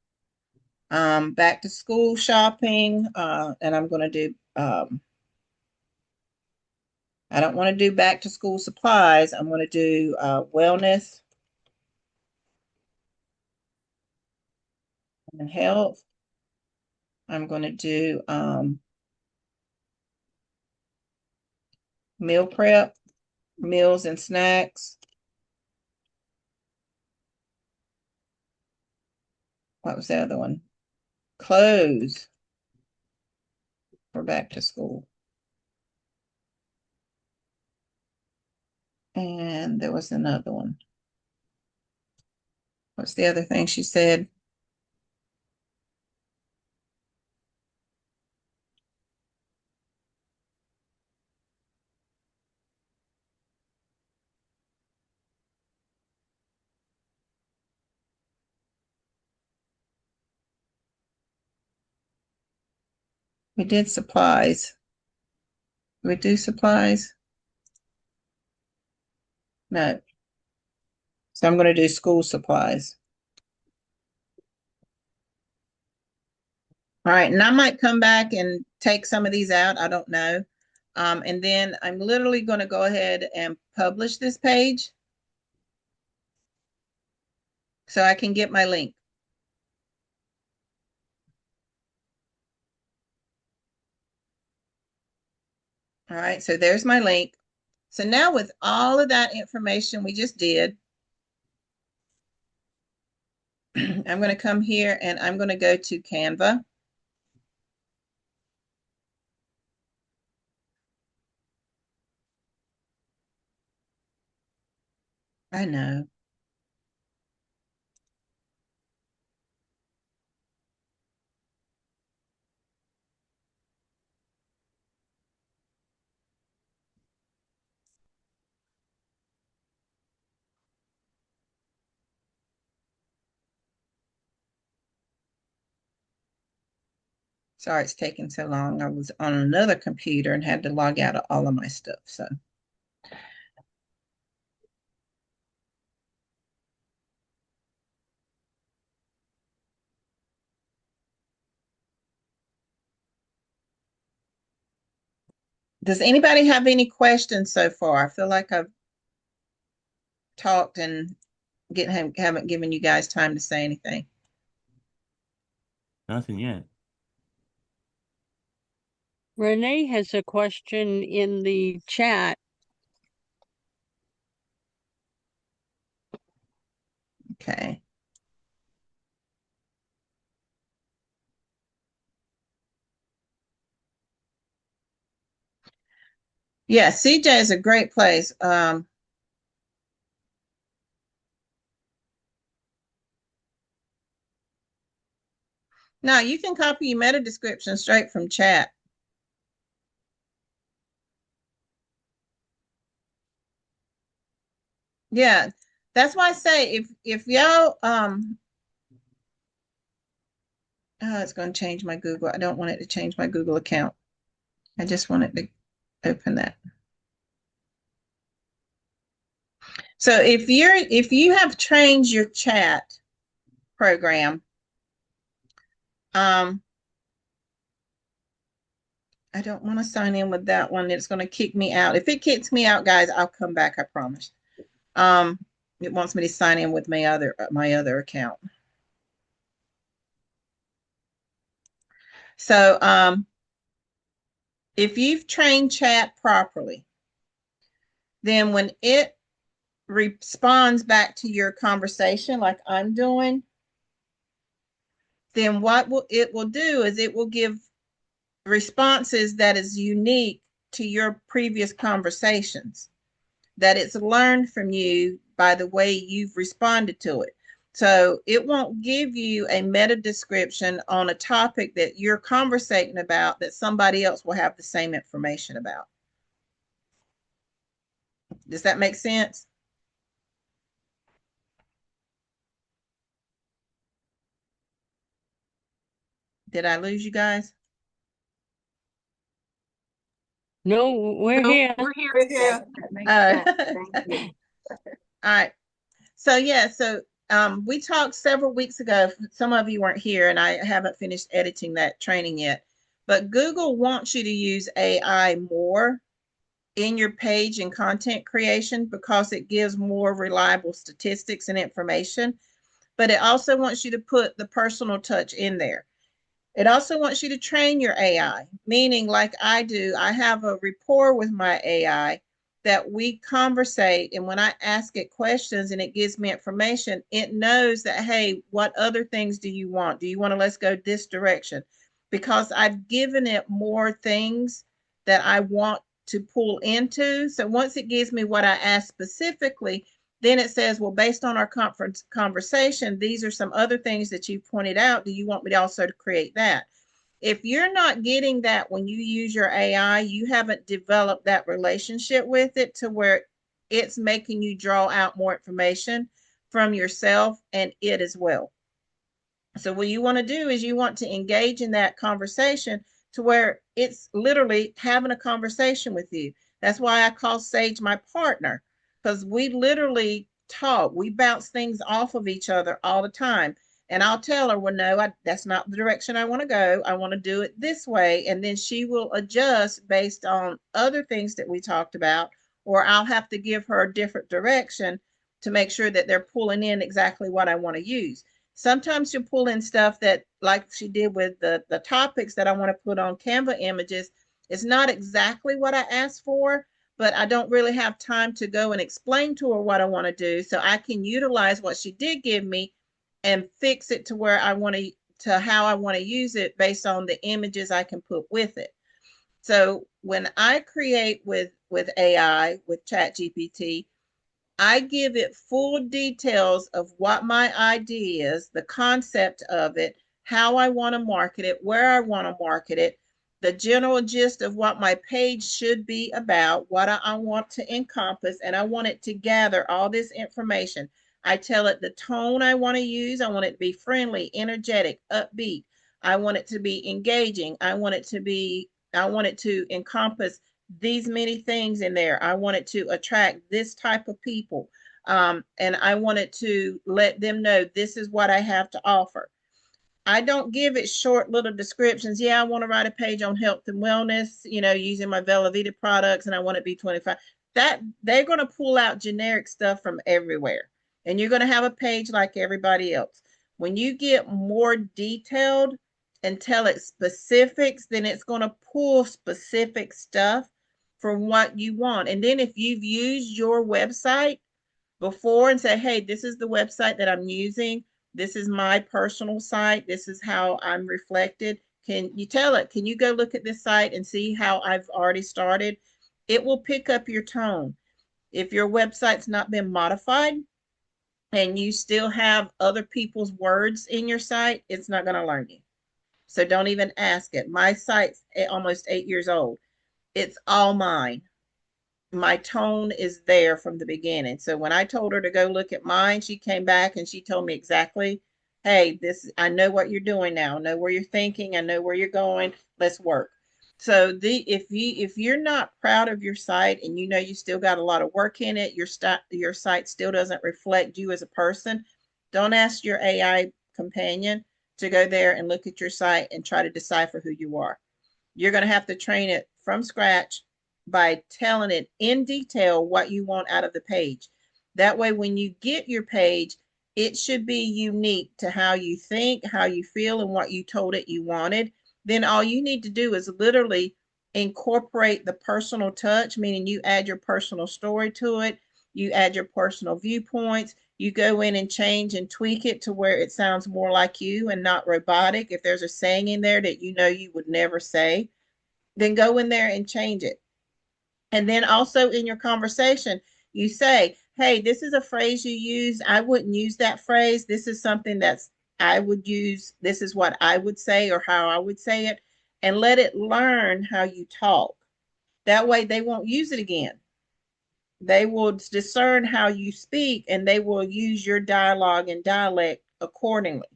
Back to school shopping, and I'm going to do, I don't want to do back to school supplies. I'm going to do wellness and health. I'm going to do meal prep, meals and snacks. What was the other one? Clothes for back to school. And there was another one. What's the other thing she said? We did supplies. We do supplies? No. So I'm going to do school supplies. All right. And I might come back and take some of these out. I don't know. And then I'm literally going to go ahead and publish this page so I can get my link. All right. So there's my link. So now with all of that information we just did, I'm going to come here and I'm going to go to Canva. I know. Sorry it's taking so long. I was on another computer and had to log out of all of my stuff. So does anybody have any questions so far? I feel like I've talked and haven't given you guys time to say anything. Nothing yet. Renee has a question in the chat. Okay. Yeah, CJ is a great place. No, you can copy your meta description straight from chat. Yeah, that's why I say if y'all oh, it's going to change my Google. I don't want it to change my Google account. I just want it to open that. So if you have trained your chat program, I don't want to sign in with that one. It's going to kick me out. If it kicks me out, guys, I'll come back, I promise. It wants me to sign in with my other account. So if you've trained chat properly, then when it responds back to your conversation like I'm doing, then what it will do is it will give responses that is unique to your previous conversations, that it's learned from you by the way you've responded to it. So it won't give you a meta description on a topic that you're conversating about that somebody else will have the same information about. Does that make sense? Did I lose you guys? No, we're here. We're here. That makes sense. Thank you. All right. So yeah, so we talked several weeks ago. Some of you weren't here, and I haven't finished editing that training yet. But Google wants you to use AI more in your page and content creation because it gives more reliable statistics and information. But it also wants you to put the personal touch in there. It also wants you to train your AI, meaning like I do, I have a rapport with my AI that we conversate. And when I ask it questions and it gives me information, it knows that, hey, what other things do you want? Do you want to let's go this direction? Because I've given it more things that I want to pull into. So once it gives me what I asked specifically, then it says, well, based on our conversation, these are some other things that you pointed out. Do you want me to also create that? If you're not getting that when you use your AI, you haven't developed that relationship with it to where it's making you draw out more information from yourself and it as well. So what you want to do is you want to engage in that conversation to where it's literally having a conversation with you. That's why I call Sage my partner, because we literally talk. We bounce things off of each other all the time. And I'll tell her, well, no, that's not the direction I want to go. I want to do it this way. And then she will adjust based on other things that we talked about, or I'll have to give her a different direction to make sure that they're pulling in exactly what I want to use. Sometimes you pull in stuff that, like she did with the topics that I want to put on Canva images, it's not exactly what I asked for, but I don't really have time to go and explain to her what I want to do. So I can utilize what she did give me and fix it to where I want to how I want to use it based on the images I can put with it. So when I create with AI, with ChatGPT, I give it full details of what my idea is, the concept of it, how I want to market it, where I want to market it, the general gist of what my page should be about, what I want to encompass, and I want it to gather all this information. I tell it the tone I want to use. I want it to be friendly, energetic, upbeat. I want it to be engaging. I want it to encompass these many things in there. I want it to attract this type of people. And I wanted to let them know this is what I have to offer. I don't give it short little descriptions. Yeah, I want to write a page on health and wellness, using my Vela Vita products, and I want it to be 25. That they're going to pull out generic stuff from everywhere. And you're going to have a page like everybody else. When you get more detailed and tell it specifics, then it's going to pull specific stuff from what you want. And then if you've used your website before and say, hey, this is the website that I'm using. This is my personal site. This is how I'm reflected. Can you tell it, can you go look at this site and see how I've already started? It will pick up your tone. If your website's not been modified and you still have other people's words in your site, it's not going to learn you. So don't even ask it. My site's almost 8 years old. It's all mine. My tone is there from the beginning. So when I told her to go look at mine, she came back and she told me exactly, hey, I know what you're doing now. I know where you're thinking. I know where you're going. Let's work. So if you're not proud of your site and you know you still got a lot of work in it, your site still doesn't reflect you as a person, don't ask your AI companion to go there and look at your site and try to decipher who you are. You're going to have to train it from scratch by telling it in detail what you want out of the page. That way, when you get your page, it should be unique to how you think, how you feel, and what you told it you wanted. Then all you need to do is literally incorporate the personal touch, meaning you add your personal story to it, you add your personal viewpoints, you go in and change and tweak it to where it sounds more like you and not robotic. If there's a saying in there that you know you would never say, then go in there and change it. And then also in your conversation, you say, hey, this is a phrase you use. I wouldn't use that phrase. This is something that's I would use. This is what I would say or how I would say it. And let it learn how you talk. That way they won't use it again. They will discern how you speak and they will use your dialogue and dialect accordingly.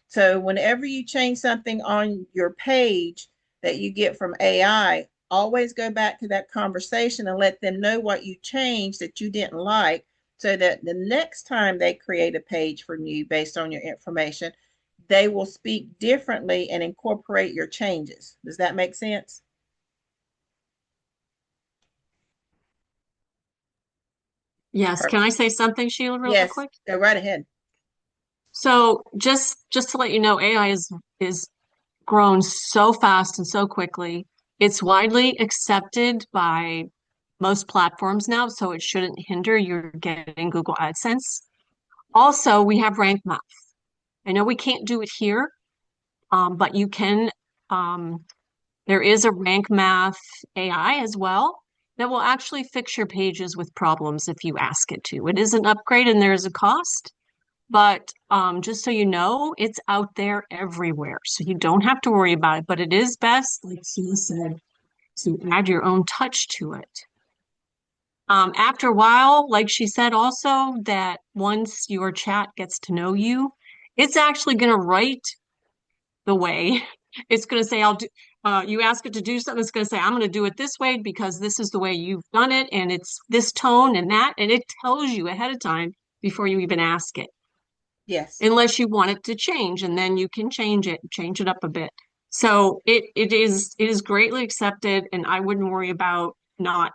So whenever you change something on your page that you get from AI, always go back to that conversation and let them know what you changed that you didn't like, so that the next time they create a page from you based on your information, they will speak differently and incorporate your changes. Does that make sense? Yes. Can I say something, Sheila, real Yes, quick? go right ahead. So just to let you know, AI is grown so fast and so quickly. It's widely accepted by most platforms now, so it shouldn't hinder your getting Google AdSense. Also, we have rank math. I know we can't do it here, but you can. Um, there is a rank math AI as well that will actually fix your pages with problems if you ask it to. It is an upgrade and there is a cost, but just so you know, it's out there everywhere. So you don't have to worry about it. But it is best, like Sue said, to add your own touch to it. After a while, like she said also, that once your chat gets to know you, it's actually going to write the way. It's going to say, I'll do, you ask it to do something, it's going to say, I'm going to do it this way because this is the way you've done it, and it's this tone and that, and it tells you ahead of time before you even ask it, Yes. unless you want it to change, and then you can change it up a bit. So it is greatly accepted, and I wouldn't worry about not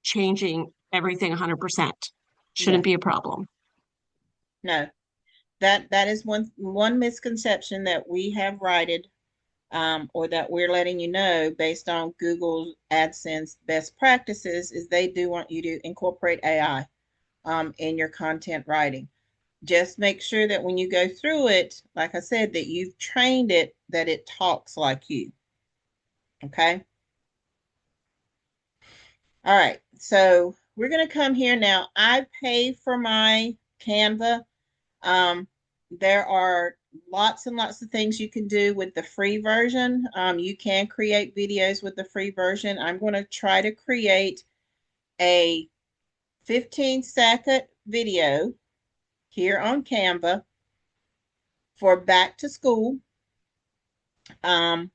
changing everything 100%. Yeah. Shouldn't be a problem. No. That is one misconception that we have righted, or that we're letting you know based on Google AdSense best practices, is they do want you to incorporate AI in your content writing. Just make sure that when you go through it, like I said, that you've trained it that it talks like you. Okay. All right. So we're going to come here now. I pay for my Canva. Um, there are lots and lots of things you can do with the free version. You can create videos with the free version. I'm going to try to create a 15-second video here on Canva for back to school, um,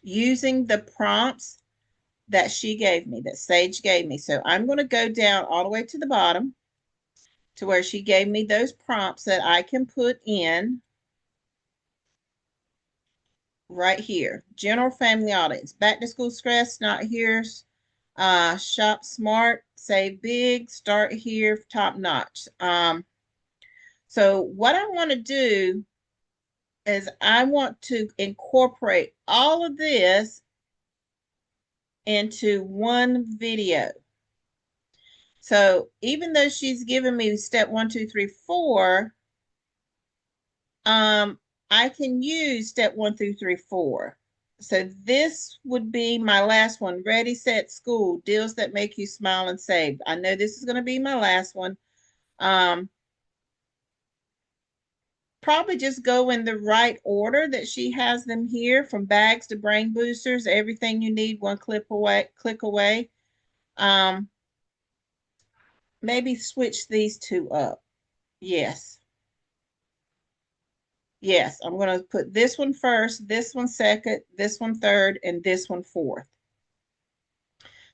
using the prompts that she gave me, that Sage gave me. So I'm going to go down all the way to the bottom to where she gave me those prompts that I can put in right here. General family audience, back to school stress, not here. Shop smart, save big, start here, top notch. So what I want to do is I want to incorporate all of this into one video. So even though she's given me step 1, 2, 3, 4, I can use step 1 through 3, 4. So this would be my last one. Ready, set, school, deals that make you smile and save. I know this is going to be my last one. Um, Probably just go in the right order that she has them here, from bags to brain boosters, everything you need, one click away. Um, Maybe switch these two up. Yes. Yes, I'm going to put this one first, this one second, this one third, and this one fourth.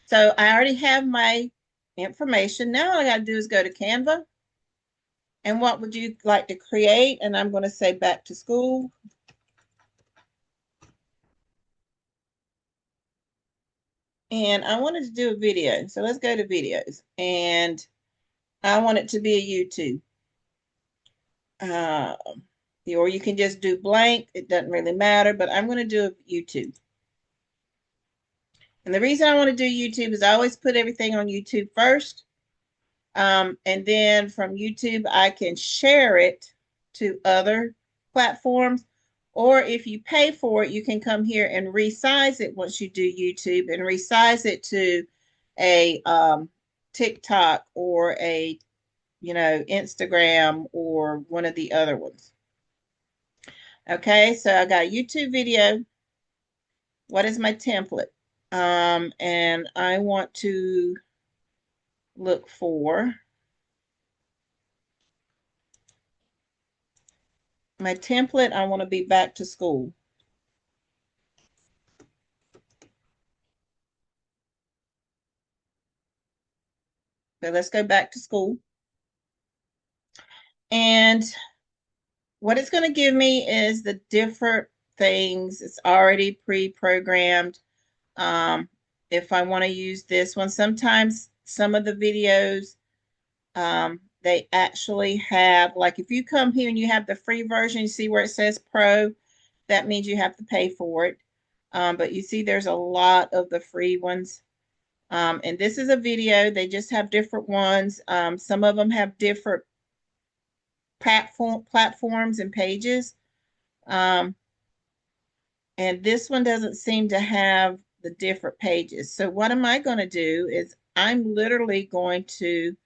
So I already have my information. Now all I got to do is go to Canva. And what would you like to create? And I'm going to say back to school. And I wanted to do a video. So let's go to videos. And I want it to be a YouTube. Or you can just do blank. It doesn't really matter, but I'm going to do a YouTube. And the reason I want to do YouTube is I always put everything on YouTube first. And then from YouTube, I can share it to other platforms. Or if you pay for it, you can come here and resize it once you do YouTube and resize it to a TikTok or a, Instagram or one of the other ones. Okay, so I got YouTube video. What is my template? And I want to look for my template. I want to be back to school. So let's go back to school. And what it's going to give me is the different things. It's already pre-programmed. If I want to use this one, sometimes some of the videos, they actually have, like if you come here and you have the free version, you see where it says Pro, that means you have to pay for it. But you see there's a lot of the free ones. And this is a video. They just have different ones. Some of them have different platforms and pages. And this one doesn't seem to have the different pages. So what am I going to do is I'm literally going to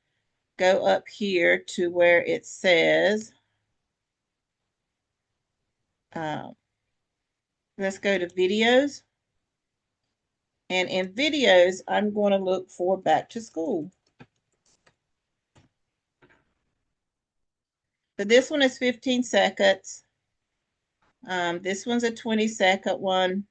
go up here to where it says, let's go to videos. And in videos, I'm going to look for back to school. So this one is 15 seconds. This one's a 20-second one.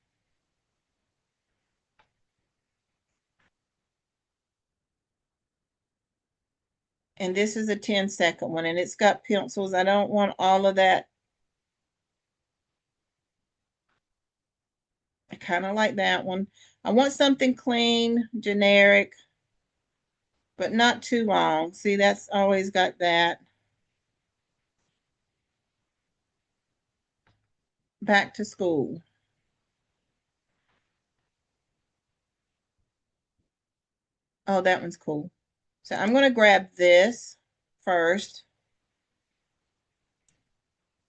And this is a 10-second one, and it's got pencils. I don't want all of that. I kind of like that one. I want something clean, generic, but not too long. See, that's always got that. Back to school. Oh, that one's cool. So I'm going to grab this first,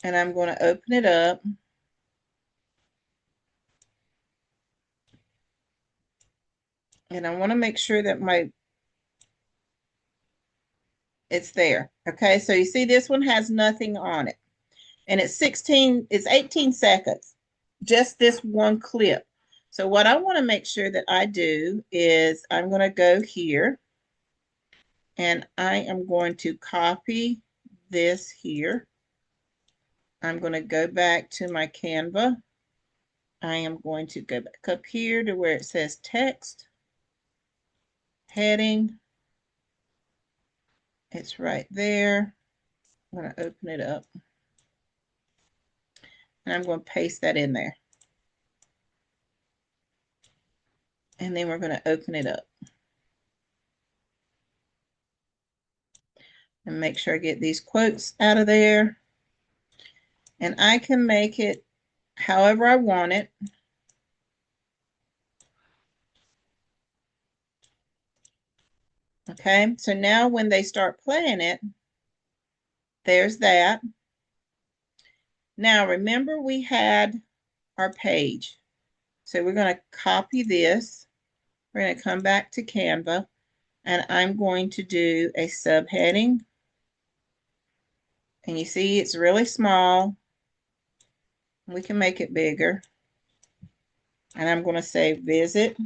and I'm going to open it up. And I want to make sure that it's there. Okay, so you see this one has nothing on it. And it's 18 seconds. Just this one clip. So what I want to make sure that I do is I'm going to go here and I am going to copy this here. I'm going to go back to my Canva. I am going to go back up here to where it says text, heading. It's right there. I'm going to open it up. And I'm going to paste that in there. And then we're going to open it up. And make sure I get these quotes out of there. And I can make it however I want it. Okay, so now when they start playing it, there's that. Now remember we had our page. So we're going to copy this. We're going to come back to Canva and I'm going to do a subheading. And you see it's really small. We can make it bigger. And I'm going to say visit.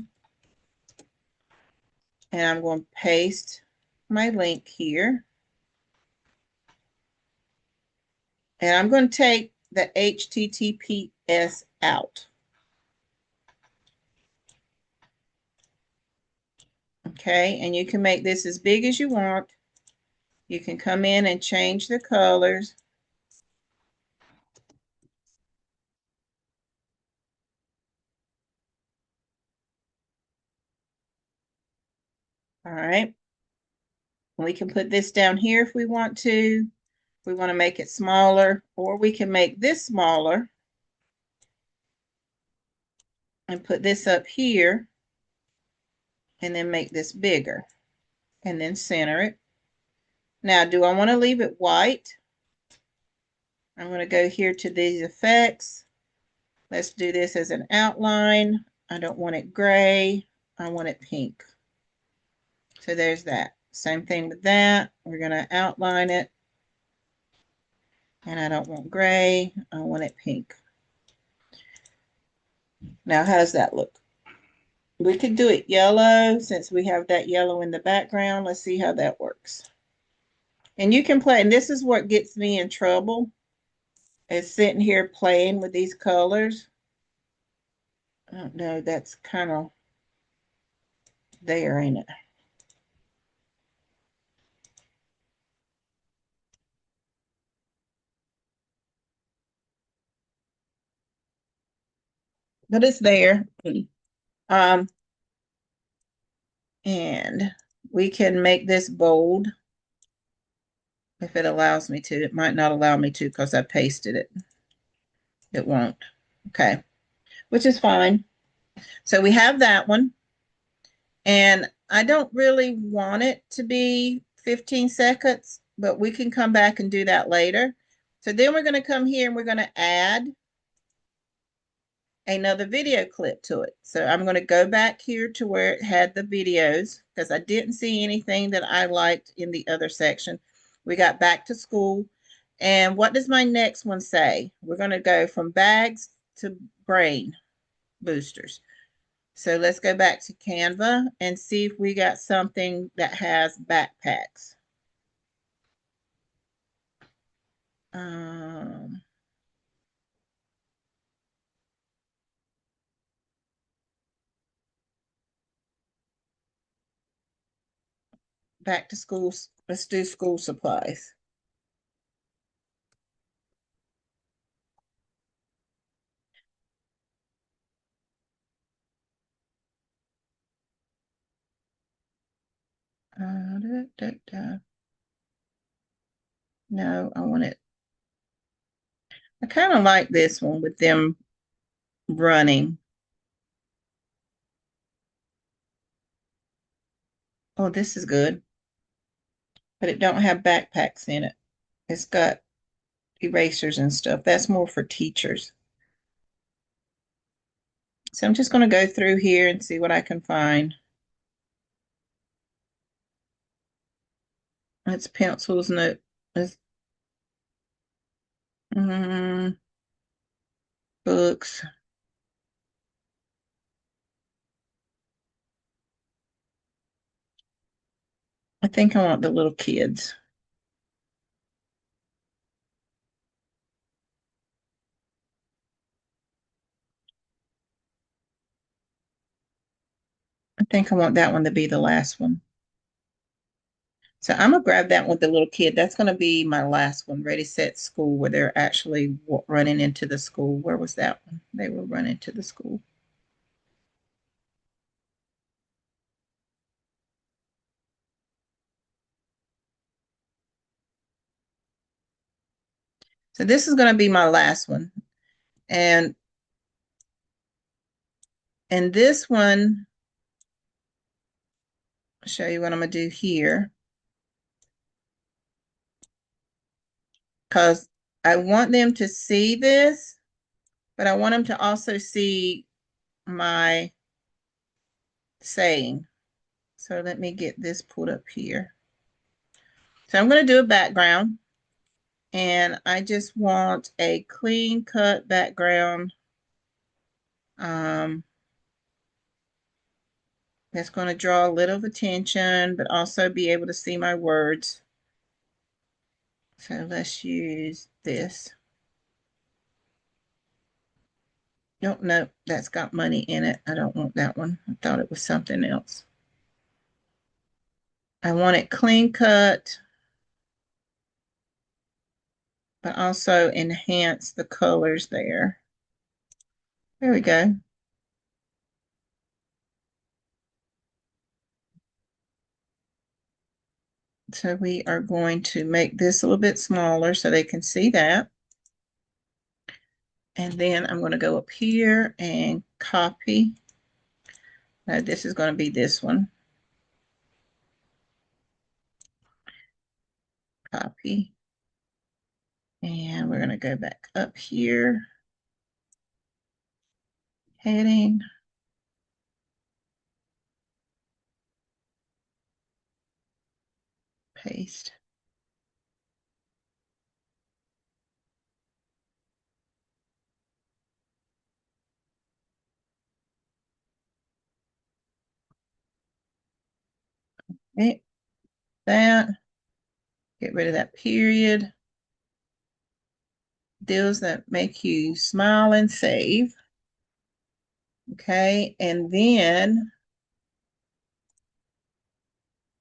And I'm going to paste my link here. And I'm going to take the HTTPS out. Okay, and you can make this as big as you want. You can come in and change the colors. All right. We can put this down here if we want to. We want to make it smaller, or we can make this smaller and put this up here and then make this bigger and then center it. Now, do I want to leave it white? I'm going to go here to these effects. Let's do this as an outline. I don't want it gray. I want it pink. So there's that. Same thing with that. We're going to outline it. And I don't want gray. I want it pink. Now, how does that look? We could do it yellow since we have that yellow in the background. Let's see how that works. And you can play, and this is what gets me in trouble, is sitting here playing with these colors. I don't know, that's kind of there, ain't it? But it's there. And we can make this bold if it allows me to. It might not allow me to because I pasted it. It won't. Okay, which is fine. So we have that one. And I don't really want it to be 15 seconds, but we can come back and do that later. So then we're going to come here and we're going to add another video clip to it. So I'm going to go back here to where it had the videos because I didn't see anything that I liked in the other section. We got back to school. And what does my next one say? We're going to go from bags to brain boosters. So let's go back to Canva and see if we got something that has backpacks. Back to school. Let's do school supplies. No, I want it. I kind of like this one with them running. Oh, this is good. But it don't have backpacks in it. It's got erasers and stuff. That's more for teachers. So I'm just going to go through here and see what I can find. It's pencils, note. It's, books. I think I want the little kids. I think I want that one to be the last one. So I'm going to grab that one with the little kid. That's going to be my last one, Ready, Set, School, where they're actually running into the school. Where was that one? They were running to the school. So this is going to be my last one. And this one, I'll show you what I'm going to do here. Because I want them to see this, but I want them to also see my saying. So let me get this put up here. So I'm going to do a background. And I just want a clean cut background. That's going to draw a little attention, but also be able to see my words. So let's use this. Oh, no, that's got money in it. I don't want that one. I thought it was something else. I want it clean cut, but also enhance the colors there. There we go. So we are going to make this a little bit smaller so they can see that. And then I'm going to go up here and copy. Now this is going to be this one. Copy. And we're going to go back up here. Heading. Paste. Okay. That. Get rid of that period. Deals that make you smile and save. Okay. And then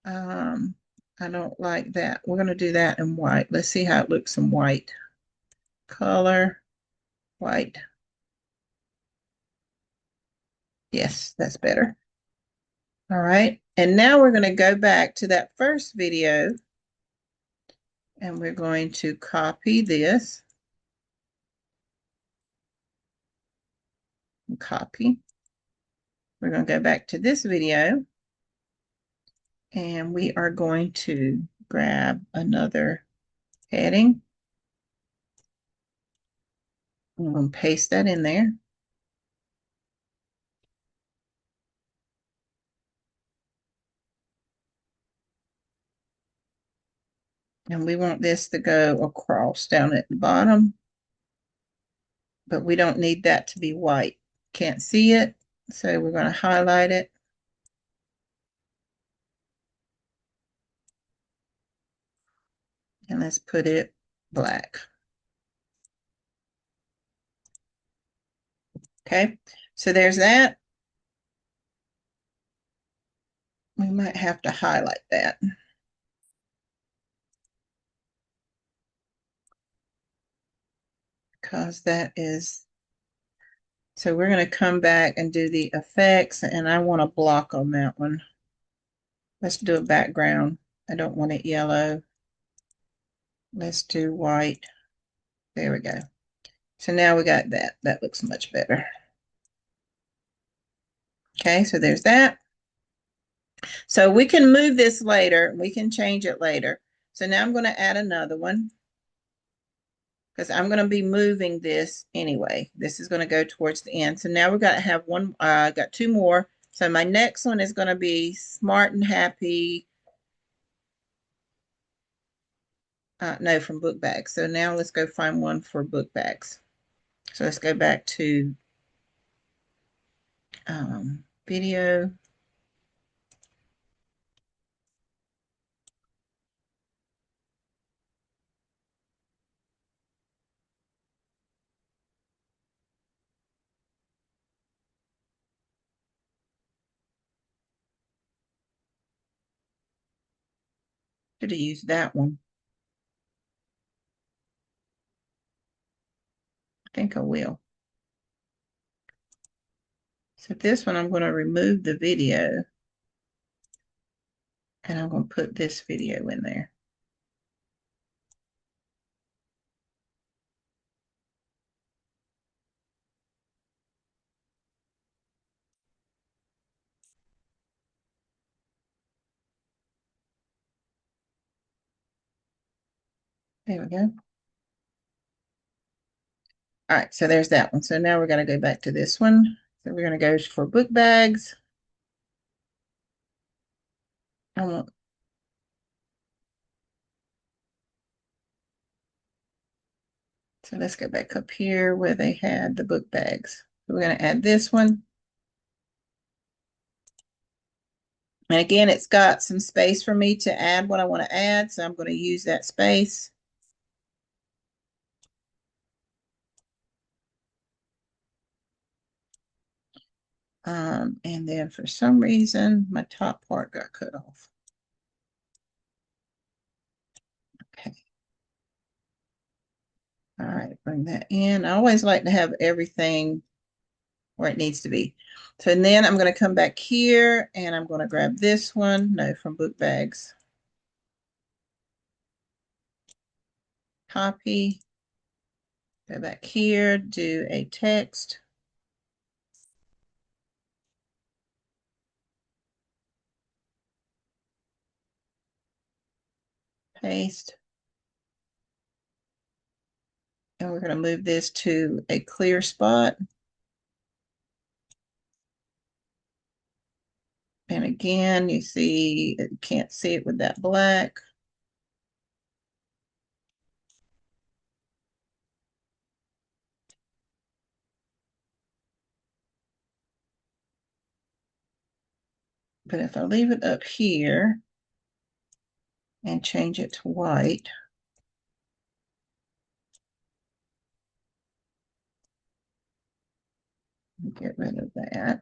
I don't like that. We're going to do that in white. Let's see how it looks in white. Color, white. Yes, that's better. All right. And now we're going to go back to that first video and we're going to copy this. And copy. We're going to go back to this video and we are going to grab another heading. I'm going to paste that in there. And we want this to go across down at the bottom. But we don't need that to be white. Can't see it. So we're going to highlight it. And let's put it black. Okay. So there's that. We might have to highlight that. Because that is, so we're going to come back and do the effects and I want a block on that one. Let's do a background. I don't want it yellow. Let's do white. There we go. So now we got that. That looks much better. Okay, so there's that. So we can move this later. We can change it later. So now I'm going to add another one because I'm going to be moving this anyway. This is going to go towards the end. So now we've got to have one, got two more. So my next one is going to be Smart and Happy. No, from book bags. So now let's go find one for book bags. So let's go back to video. Should have used that one. I think I will. So this one, I'm going to remove the video and I'm going to put this video in there. There we go. All right, so there's that one. So now we're going to go back to this one. So we're going to go for book bags. I want, so let's go back up here where they had the book bags. So we're going to add this one. And again, it's got some space for me to add what I want to add. So I'm going to use that space. And then for some reason, my top part got cut off. Okay. All right, bring that in. I always like to have everything where it needs to be. So then I'm going to come back here and I'm going to grab this one. No, from book bags. Copy. Go back here, do a text. Paste. And we're going to move this to a clear spot. And again, you see, you can't see it with that black. But if I leave it up here and change it to white, get rid of that.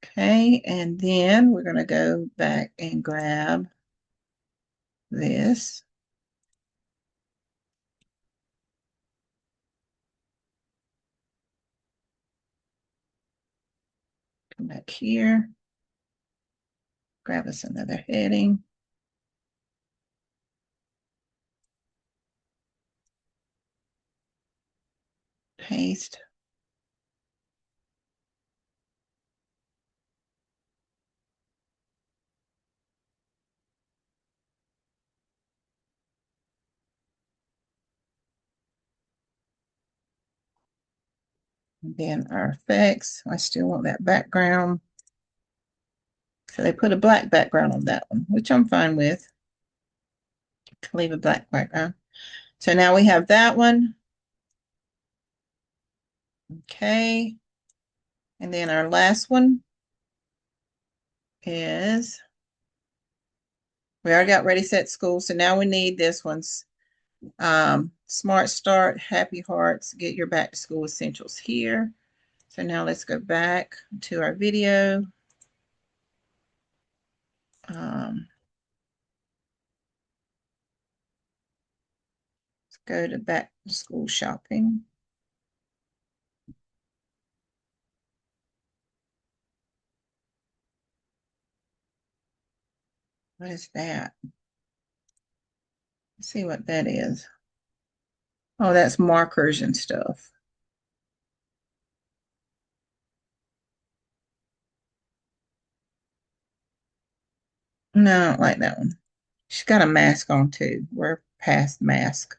Okay, and then we're going to go back and grab this. Come back here, grab us another heading. Paste. And then our effects, I still want that background. So they put a black background on that one, which I'm fine with. Leave a black background. So now we have that one. Okay. And then our last one is, we already got Ready, Set, School. So now we need this one's Smart Start, Happy Hearts, Get Your Back to School Essentials here. So now let's go back to our video. Let's go to back to school shopping. What is that? Let's see what that is. Oh, that's markers and stuff. No, I don't like that one. She's got a mask on too. We're past mask.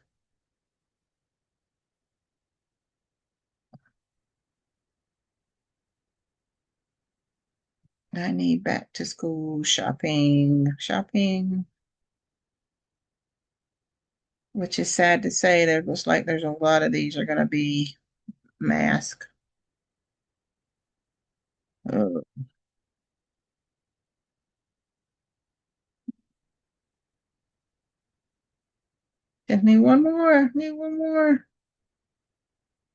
I need back to school shopping, which is sad to say. There looks like there's a lot of these are going to be mask. Oh, just need one more. Need one more.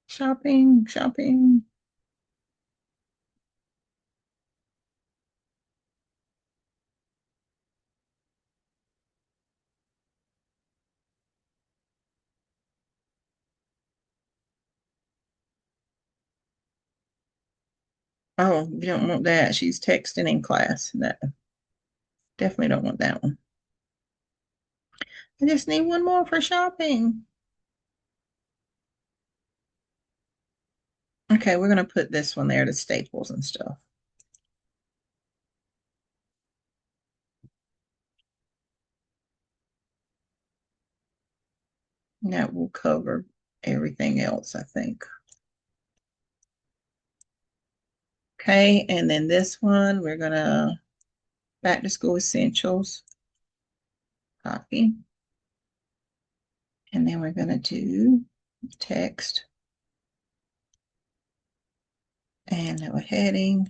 Shopping. Oh, you don't want that. She's texting in class. That definitely don't want that one. I just need one more for shopping. Okay, we're gonna put this one there to staples and stuff. That will cover everything else, I think. Okay, and then this one, we're gonna back to school essentials, copy. And then we're gonna do text and a heading,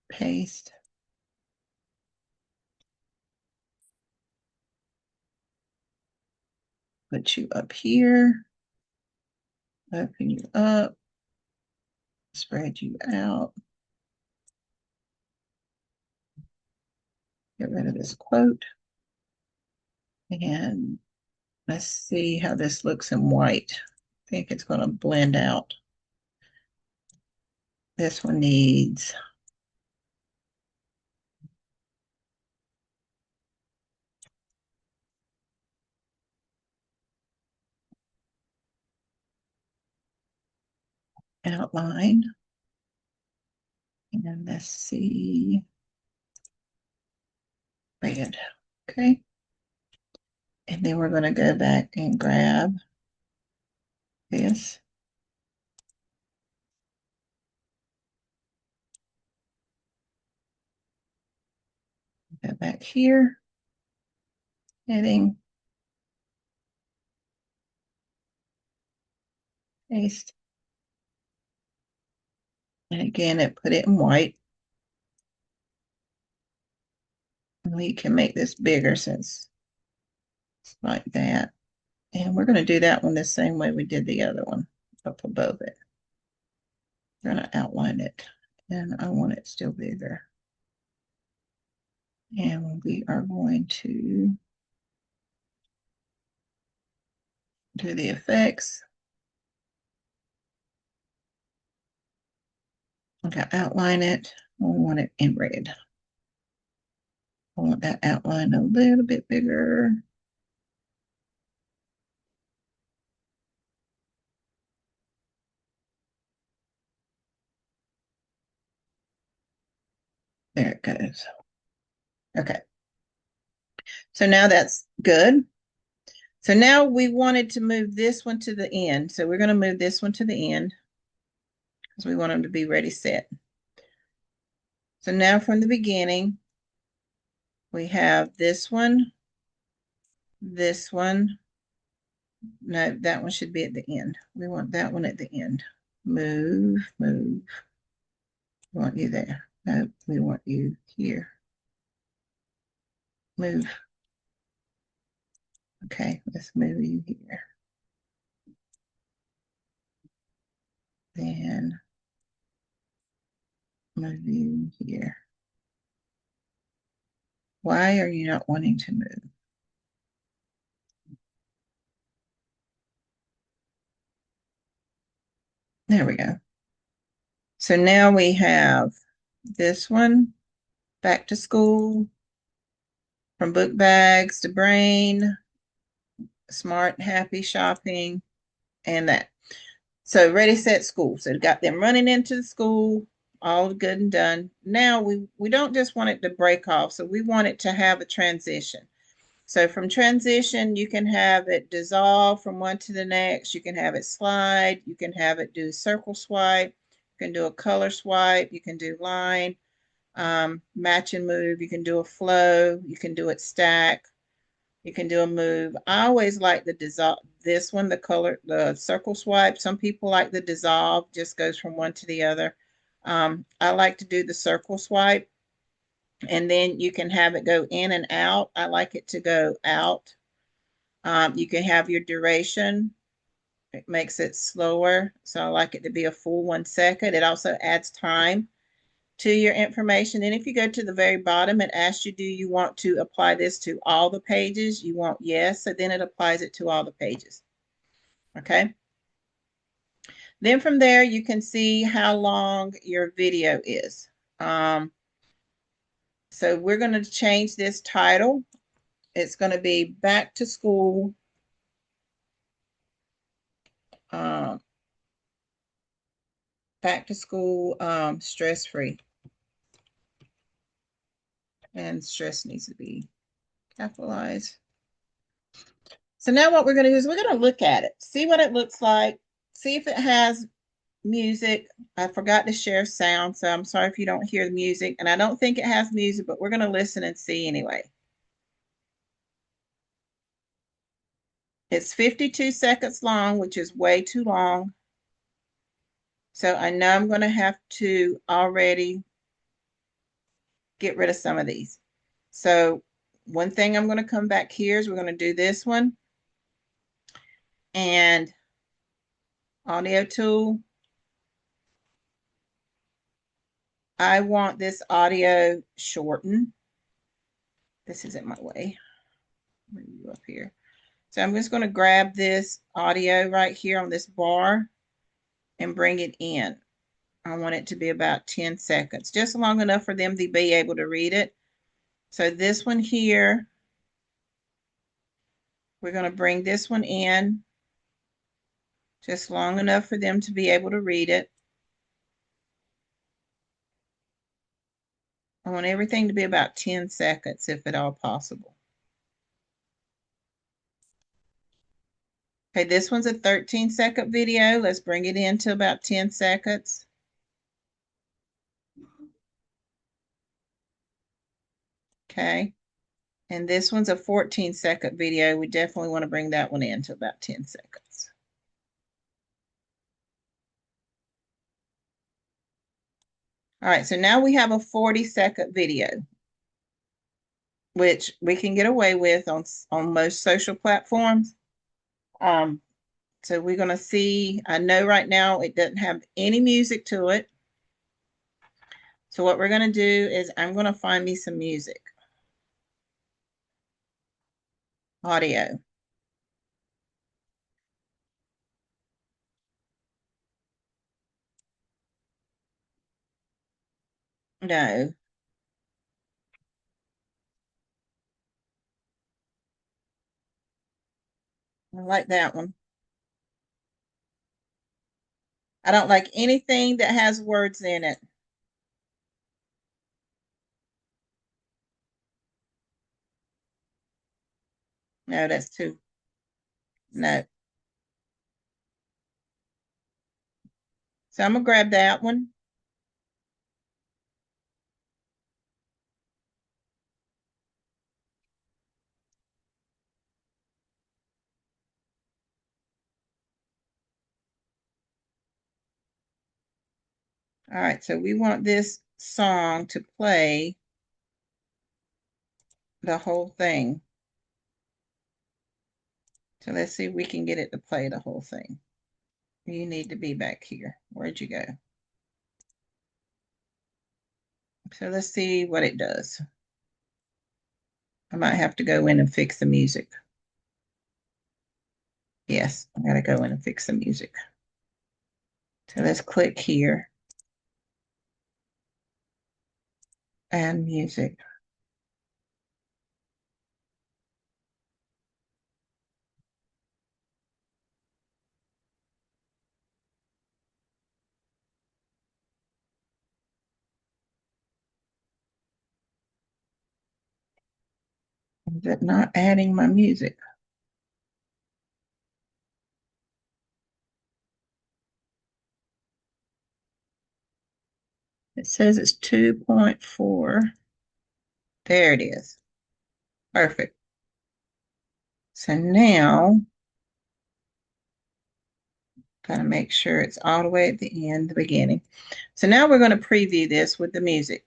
paste. Put you up here. Open you up, spread you out. Get rid of this quote. And let's see how this looks in white. I think it's going to blend out. This one needs outline. And let's see, red. Okay. And then we're going to go back and grab this. Go back here, heading, paste. And again, it put it in white. We can make this bigger since it's like that. And we're going to do that one the same way we did the other one, up above it. We're going to outline it, and I want it still bigger. And we are going to do the effects. Okay, outline it. I want it in red. I want that outline a little bit bigger. There it goes. Okay. So now that's good. So now we wanted to move this one to the end. So we're going to move this one to the end because we want them to be ready set. So now from the beginning, we have this one. No, that one should be at the end. We want that one at the end. Move, move. We want you there. No, we want you here. Move. Okay, let's move you here. Then move you here. Why are you not wanting to move? There we go. So now we have this one, back to school, from book bags to brain, smart, happy shopping, and that. So ready, set, school. So got them running into the school, all good and done. Now we don't just want it to break off. So we want it to have a transition. So from transition, you can have it dissolve from one to the next. You can have it slide. You can have it do circle swipe. You can do a color swipe. You can do line, match and move. You can do a flow. You can do it stack. You can do a move. I always like the dissolve, this one, the circle swipe. Some people like the dissolve, just goes from one to the other. I like to do the circle swipe, and then you can have it go in and out. I like it to go out. You can have your duration. It makes it slower. So I like it to be a full 1 second. It also adds time to your information. And if you go to the very bottom, it asks you, do you want to apply this to all the pages? You want yes, so then it applies it to all the pages. Okay. Then from there, you can see how long your video is. So we're going to change this title. It's going to be back to school. Back to school, stress-free. And stress needs to be capitalized. So now what we're going to do is we're going to look at it, see what it looks like, see if it has music. I forgot to share sound, so I'm sorry if you don't hear the music. And I don't think it has music, but we're going to listen and see anyway. It's 52 seconds long, which is way too long. So I know I'm going to have to already get rid of some of these. So one thing I'm going to come back here is we're going to do this one. And audio tool. I want this audio shortened. This isn't my way. Move you up here. So I'm just going to grab this audio right here on this bar and bring it in. I want it to be about 10 seconds, just long enough for them to be able to read it. So this one here, we're going to bring this one in just long enough for them to be able to read it. I want everything to be about 10 seconds if at all possible. Okay, this one's a 13-second video. Let's bring it in to about 10 seconds. Okay, and this one's a 14-second video. We definitely want to bring that one in to about 10 seconds. All right, so now we have a 40-second video, which we can get away with on most social platforms. So we're going to see, I know right now it doesn't have any music to it. So what we're going to do is I'm going to find me some music. Audio. No. I like that one. I don't like anything that has words in it. No, that's too. No. So I'm going to grab that one. All right, so we want this song to play the whole thing. So let's see if we can get it to play the whole thing. You need to be back here. Where'd you go? So let's see what it does. I might have to go in and fix the music. Yes, I gotta go in and fix the music. So let's click here. Add music. Is it not adding my music? It says it's 2.4. There it is. Perfect. So now, gotta make sure it's all the way at the end, the beginning. So now we're going to preview this with the music.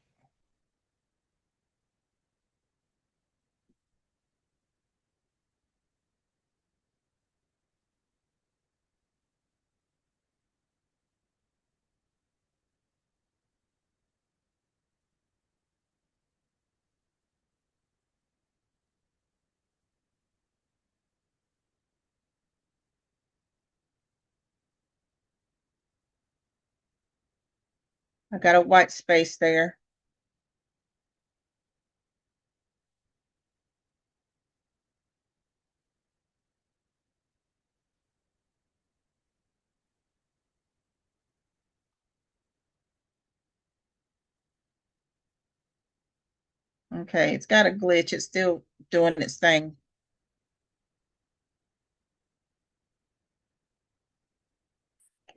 I got a white space there. Okay, it's got a glitch. It's still doing its thing.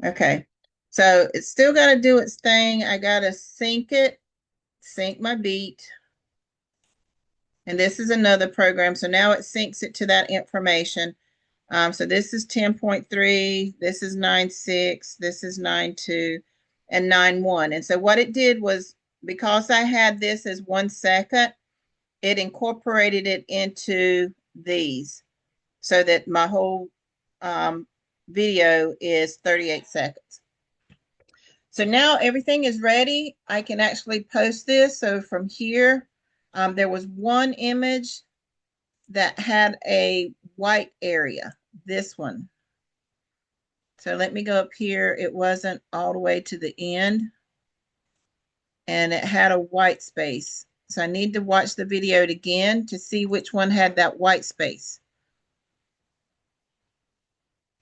Okay, so it's still got to do its thing. I got to sync it, sync my beat. And this is another program. So now it syncs it to that information. So this is 10.3, this is 9.6, this is 9.2, and 9.1. And so what it did was, because I had this as 1 second, it incorporated it into these so that my whole video is 38 seconds. So now everything is ready. I can actually post this. So from here, there was one image that had a white area, this one. So let me go up here. It wasn't all the way to the end, and it had a white space. So I need to watch the video again to see which one had that white space.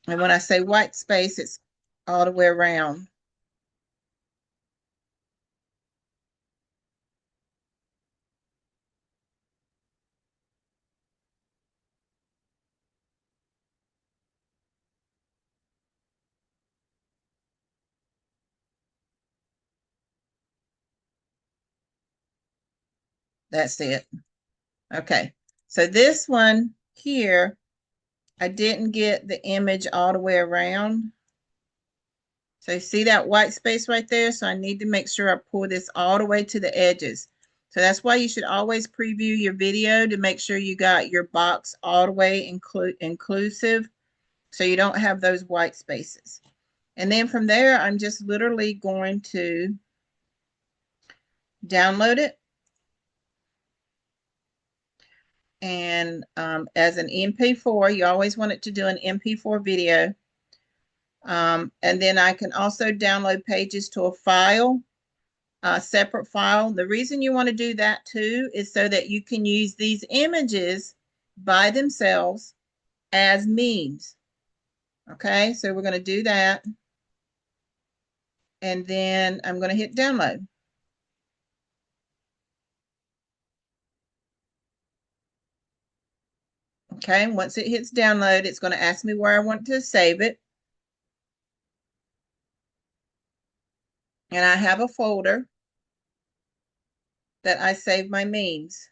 And when I say white space, it's all the way around. That's it. Okay. So this one here, I didn't get the image all the way around. So you see that white space right there? So I need to make sure I pull this all the way to the edges. So that's why you should always preview your video to make sure you got your box all the way inclusive, so you don't have those white spaces. And then from there, I'm just literally going to download it. And as an MP4, you always want it to do an MP4 video. And then I can also download pages to a file, a separate file. The reason you want to do that too is so that you can use these images by themselves as memes. Okay, so we're going to do that. And then I'm going to hit download. Okay, once it hits download, it's going to ask me where I want to save it. And I have a folder that I save my memes.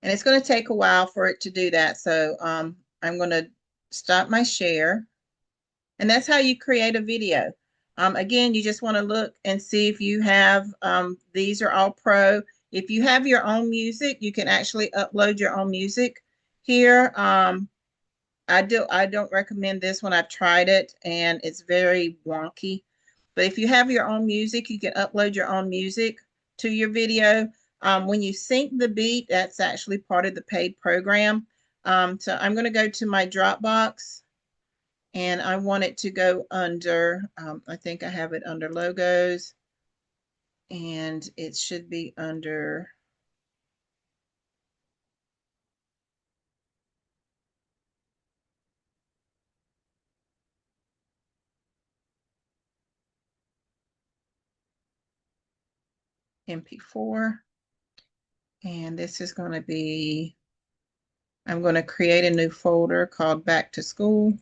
And it's going to take a while for it to do that. So I'm going to stop my share. And that's how you create a video. Again, you just want to look and see if you have, these are all pro. If you have your own music, you can actually upload your own music here. I don't recommend this one. I've tried it and it's very wonky. But if you have your own music, you can upload your own music to your video. When you sync the beat, that's actually part of the paid program. So I'm going to go to my Dropbox, and I want it to go under, I think I have it under logos, and it should be under MP4. And this is going to be, I'm going to create a new folder called Back to School.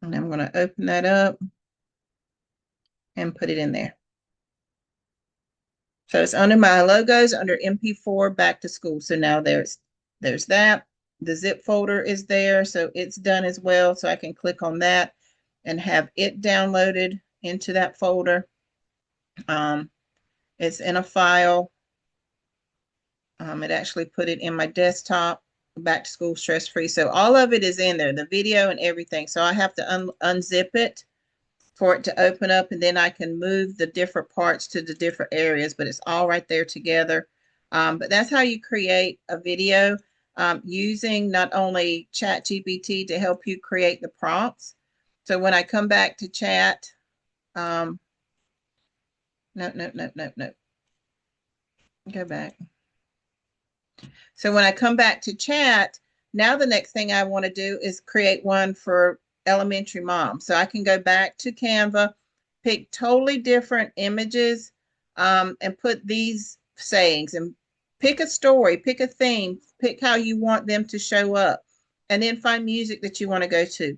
And I'm going to open that up and put it in there. So it's under my logos, under MP4 Back to School. So now there's that. The zip folder is there, so it's done as well. So I can click on that and have it downloaded into that folder. It's in a file. It actually put it in my desktop, Back to School Stress Free. So all of it is in there, the video and everything. So I have to unzip it for it to open up, and then I can move the different parts to the different areas, but it's all right there together. But that's how you create a video, using not only ChatGPT to help you create the prompts. So when I come back to chat, no, go back. So when I come back to chat, now the next thing I want to do is create one for elementary mom. So I can go back to Canva, pick totally different images, and put these sayings, and pick a story, pick a theme, pick how you want them to show up, and then find music that you want to go to.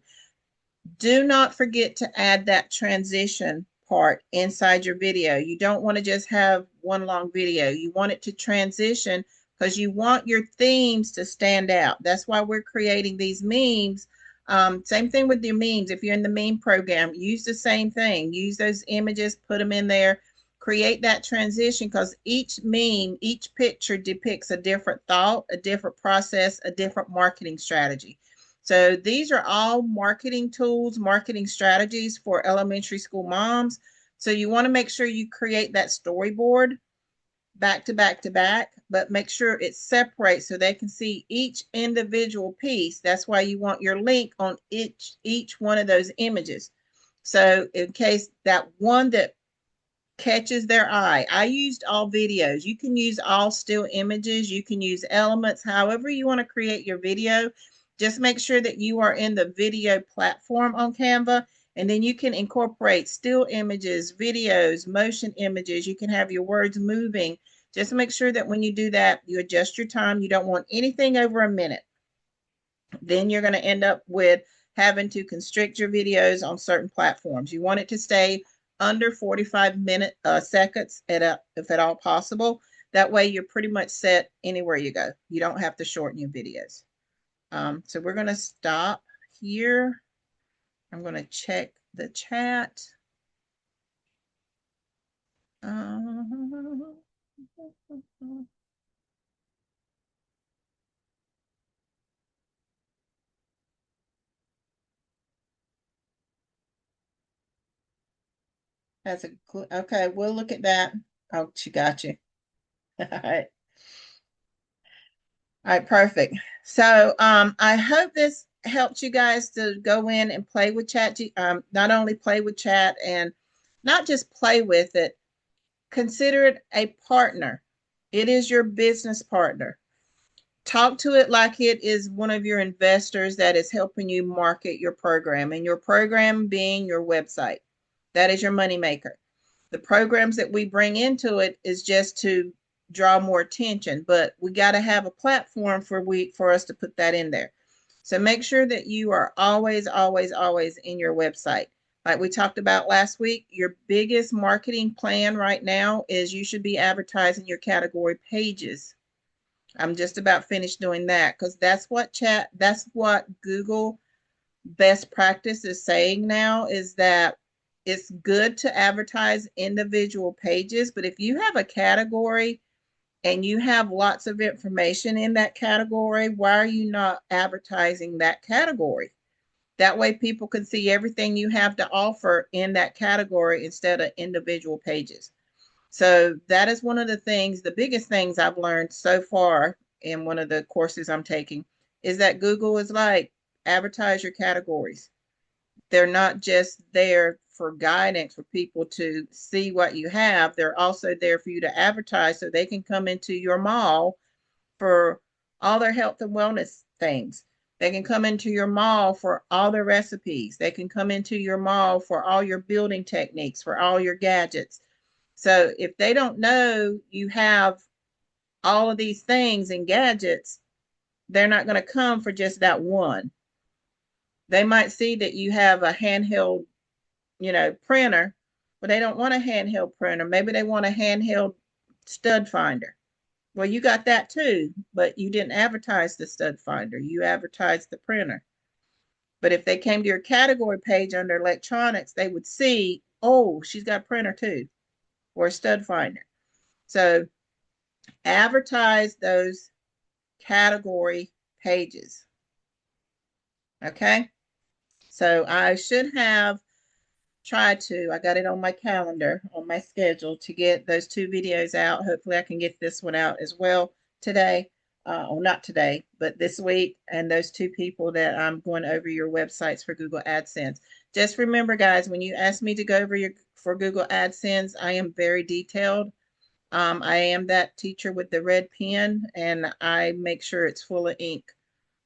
Do not forget to add that transition part inside your video. You don't want to just have one long video. You want it to transition, because you want your themes to stand out. That's why we're creating these memes, Same thing with your memes. If you're in the meme program, use the same thing. Use those images, put them in there, create that transition because each meme, each picture depicts a different thought, a different process, a different marketing strategy. So these are all marketing tools, marketing strategies for elementary school moms. So you want to make sure you create that storyboard back to back to back, but make sure it separates so they can see each individual piece. That's why you want your link on each one of those images. So in case that one that catches their eye, I used all videos. You can use all still images. You can use elements, however you want to create your video. Just make sure that you are in the video platform on Canva, and then you can incorporate still images, videos, motion images. You can have your words moving. Just make sure that when you do that, you adjust your time. You don't want anything over a minute. Then you're going to end up with having to constrict your videos on certain platforms. You want it to stay under 45 seconds if at all possible. That way you're pretty much set anywhere you go. You don't have to shorten your videos. So we're going to stop here. I'm going to check the chat. That's okay. We'll look at that. Oh, she got you. All right. All right, perfect. So I hope this helped you guys to go in and play with chat. Not only play with chat and not just play with it, consider it a partner. It is your business partner. Talk to it like it is one of your investors that is helping you market your program, and your program being your website. That is your moneymaker. The programs that we bring into it is just to draw more attention, but we got to have a platform for us to put that in there. So make sure that you are always, always, always in your website. Like we talked about last week, your biggest marketing plan right now is you should be advertising your category pages. I'm just about finished doing that because that's what Google best practice is saying now, is that it's good to advertise individual pages, but if you have a category and you have lots of information in that category, why are you not advertising that category? That way people can see everything you have to offer in that category instead of individual pages. So that is one of the things, the biggest things I've learned so far in one of the courses I'm taking, is that Google is like, advertise your categories. They're not just there for guidance for people to see what you have. They're also there for you to advertise so they can come into your mall for all their health and wellness things. They can come into your mall for all their recipes. They can come into your mall for all your building techniques, for all your gadgets. So if they don't know you have all of these things and gadgets, they're not going to come for just that one. They might see that you have a handheld, printer, but they don't want a handheld printer. Maybe they want a handheld stud finder. Well, you got that too, but you didn't advertise the stud finder. You advertised the printer. But if they came to your category page under electronics, they would see, oh, she's got a printer too, or a stud finder. So advertise those category pages. Okay. So I should have tried to, I got it on my calendar, on my schedule to get those two videos out. Hopefully I can get this one out as well today. Or not today, but this week. And those two people that I'm going over your websites for Google AdSense. Just remember, guys, when you ask me to go over for Google AdSense, I am very detailed. I am that teacher with the red pen, and I make sure it's full of ink.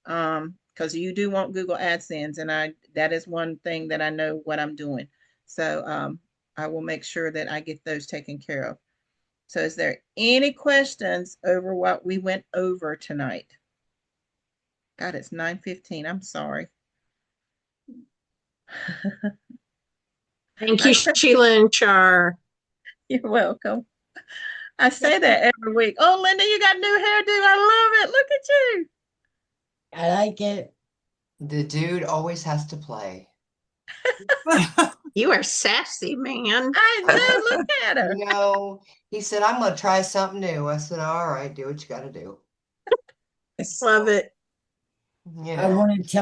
Because you do want Google AdSense, and that is one thing that I know what I'm doing. So I will make sure that I get those taken care of. So is there any questions over what we went over tonight? God, it's 9:15. I'm sorry. Thank you, Sheila and Char. You're welcome. I say that every week. Oh, Linda, you got new hairdo. I love it. Look at you. I like it. The dude always has to play. You are sassy, man. I know. Look at her. He said, I'm going to try something new. I said, all right, do what you got to do. Love it. You I know. want to tell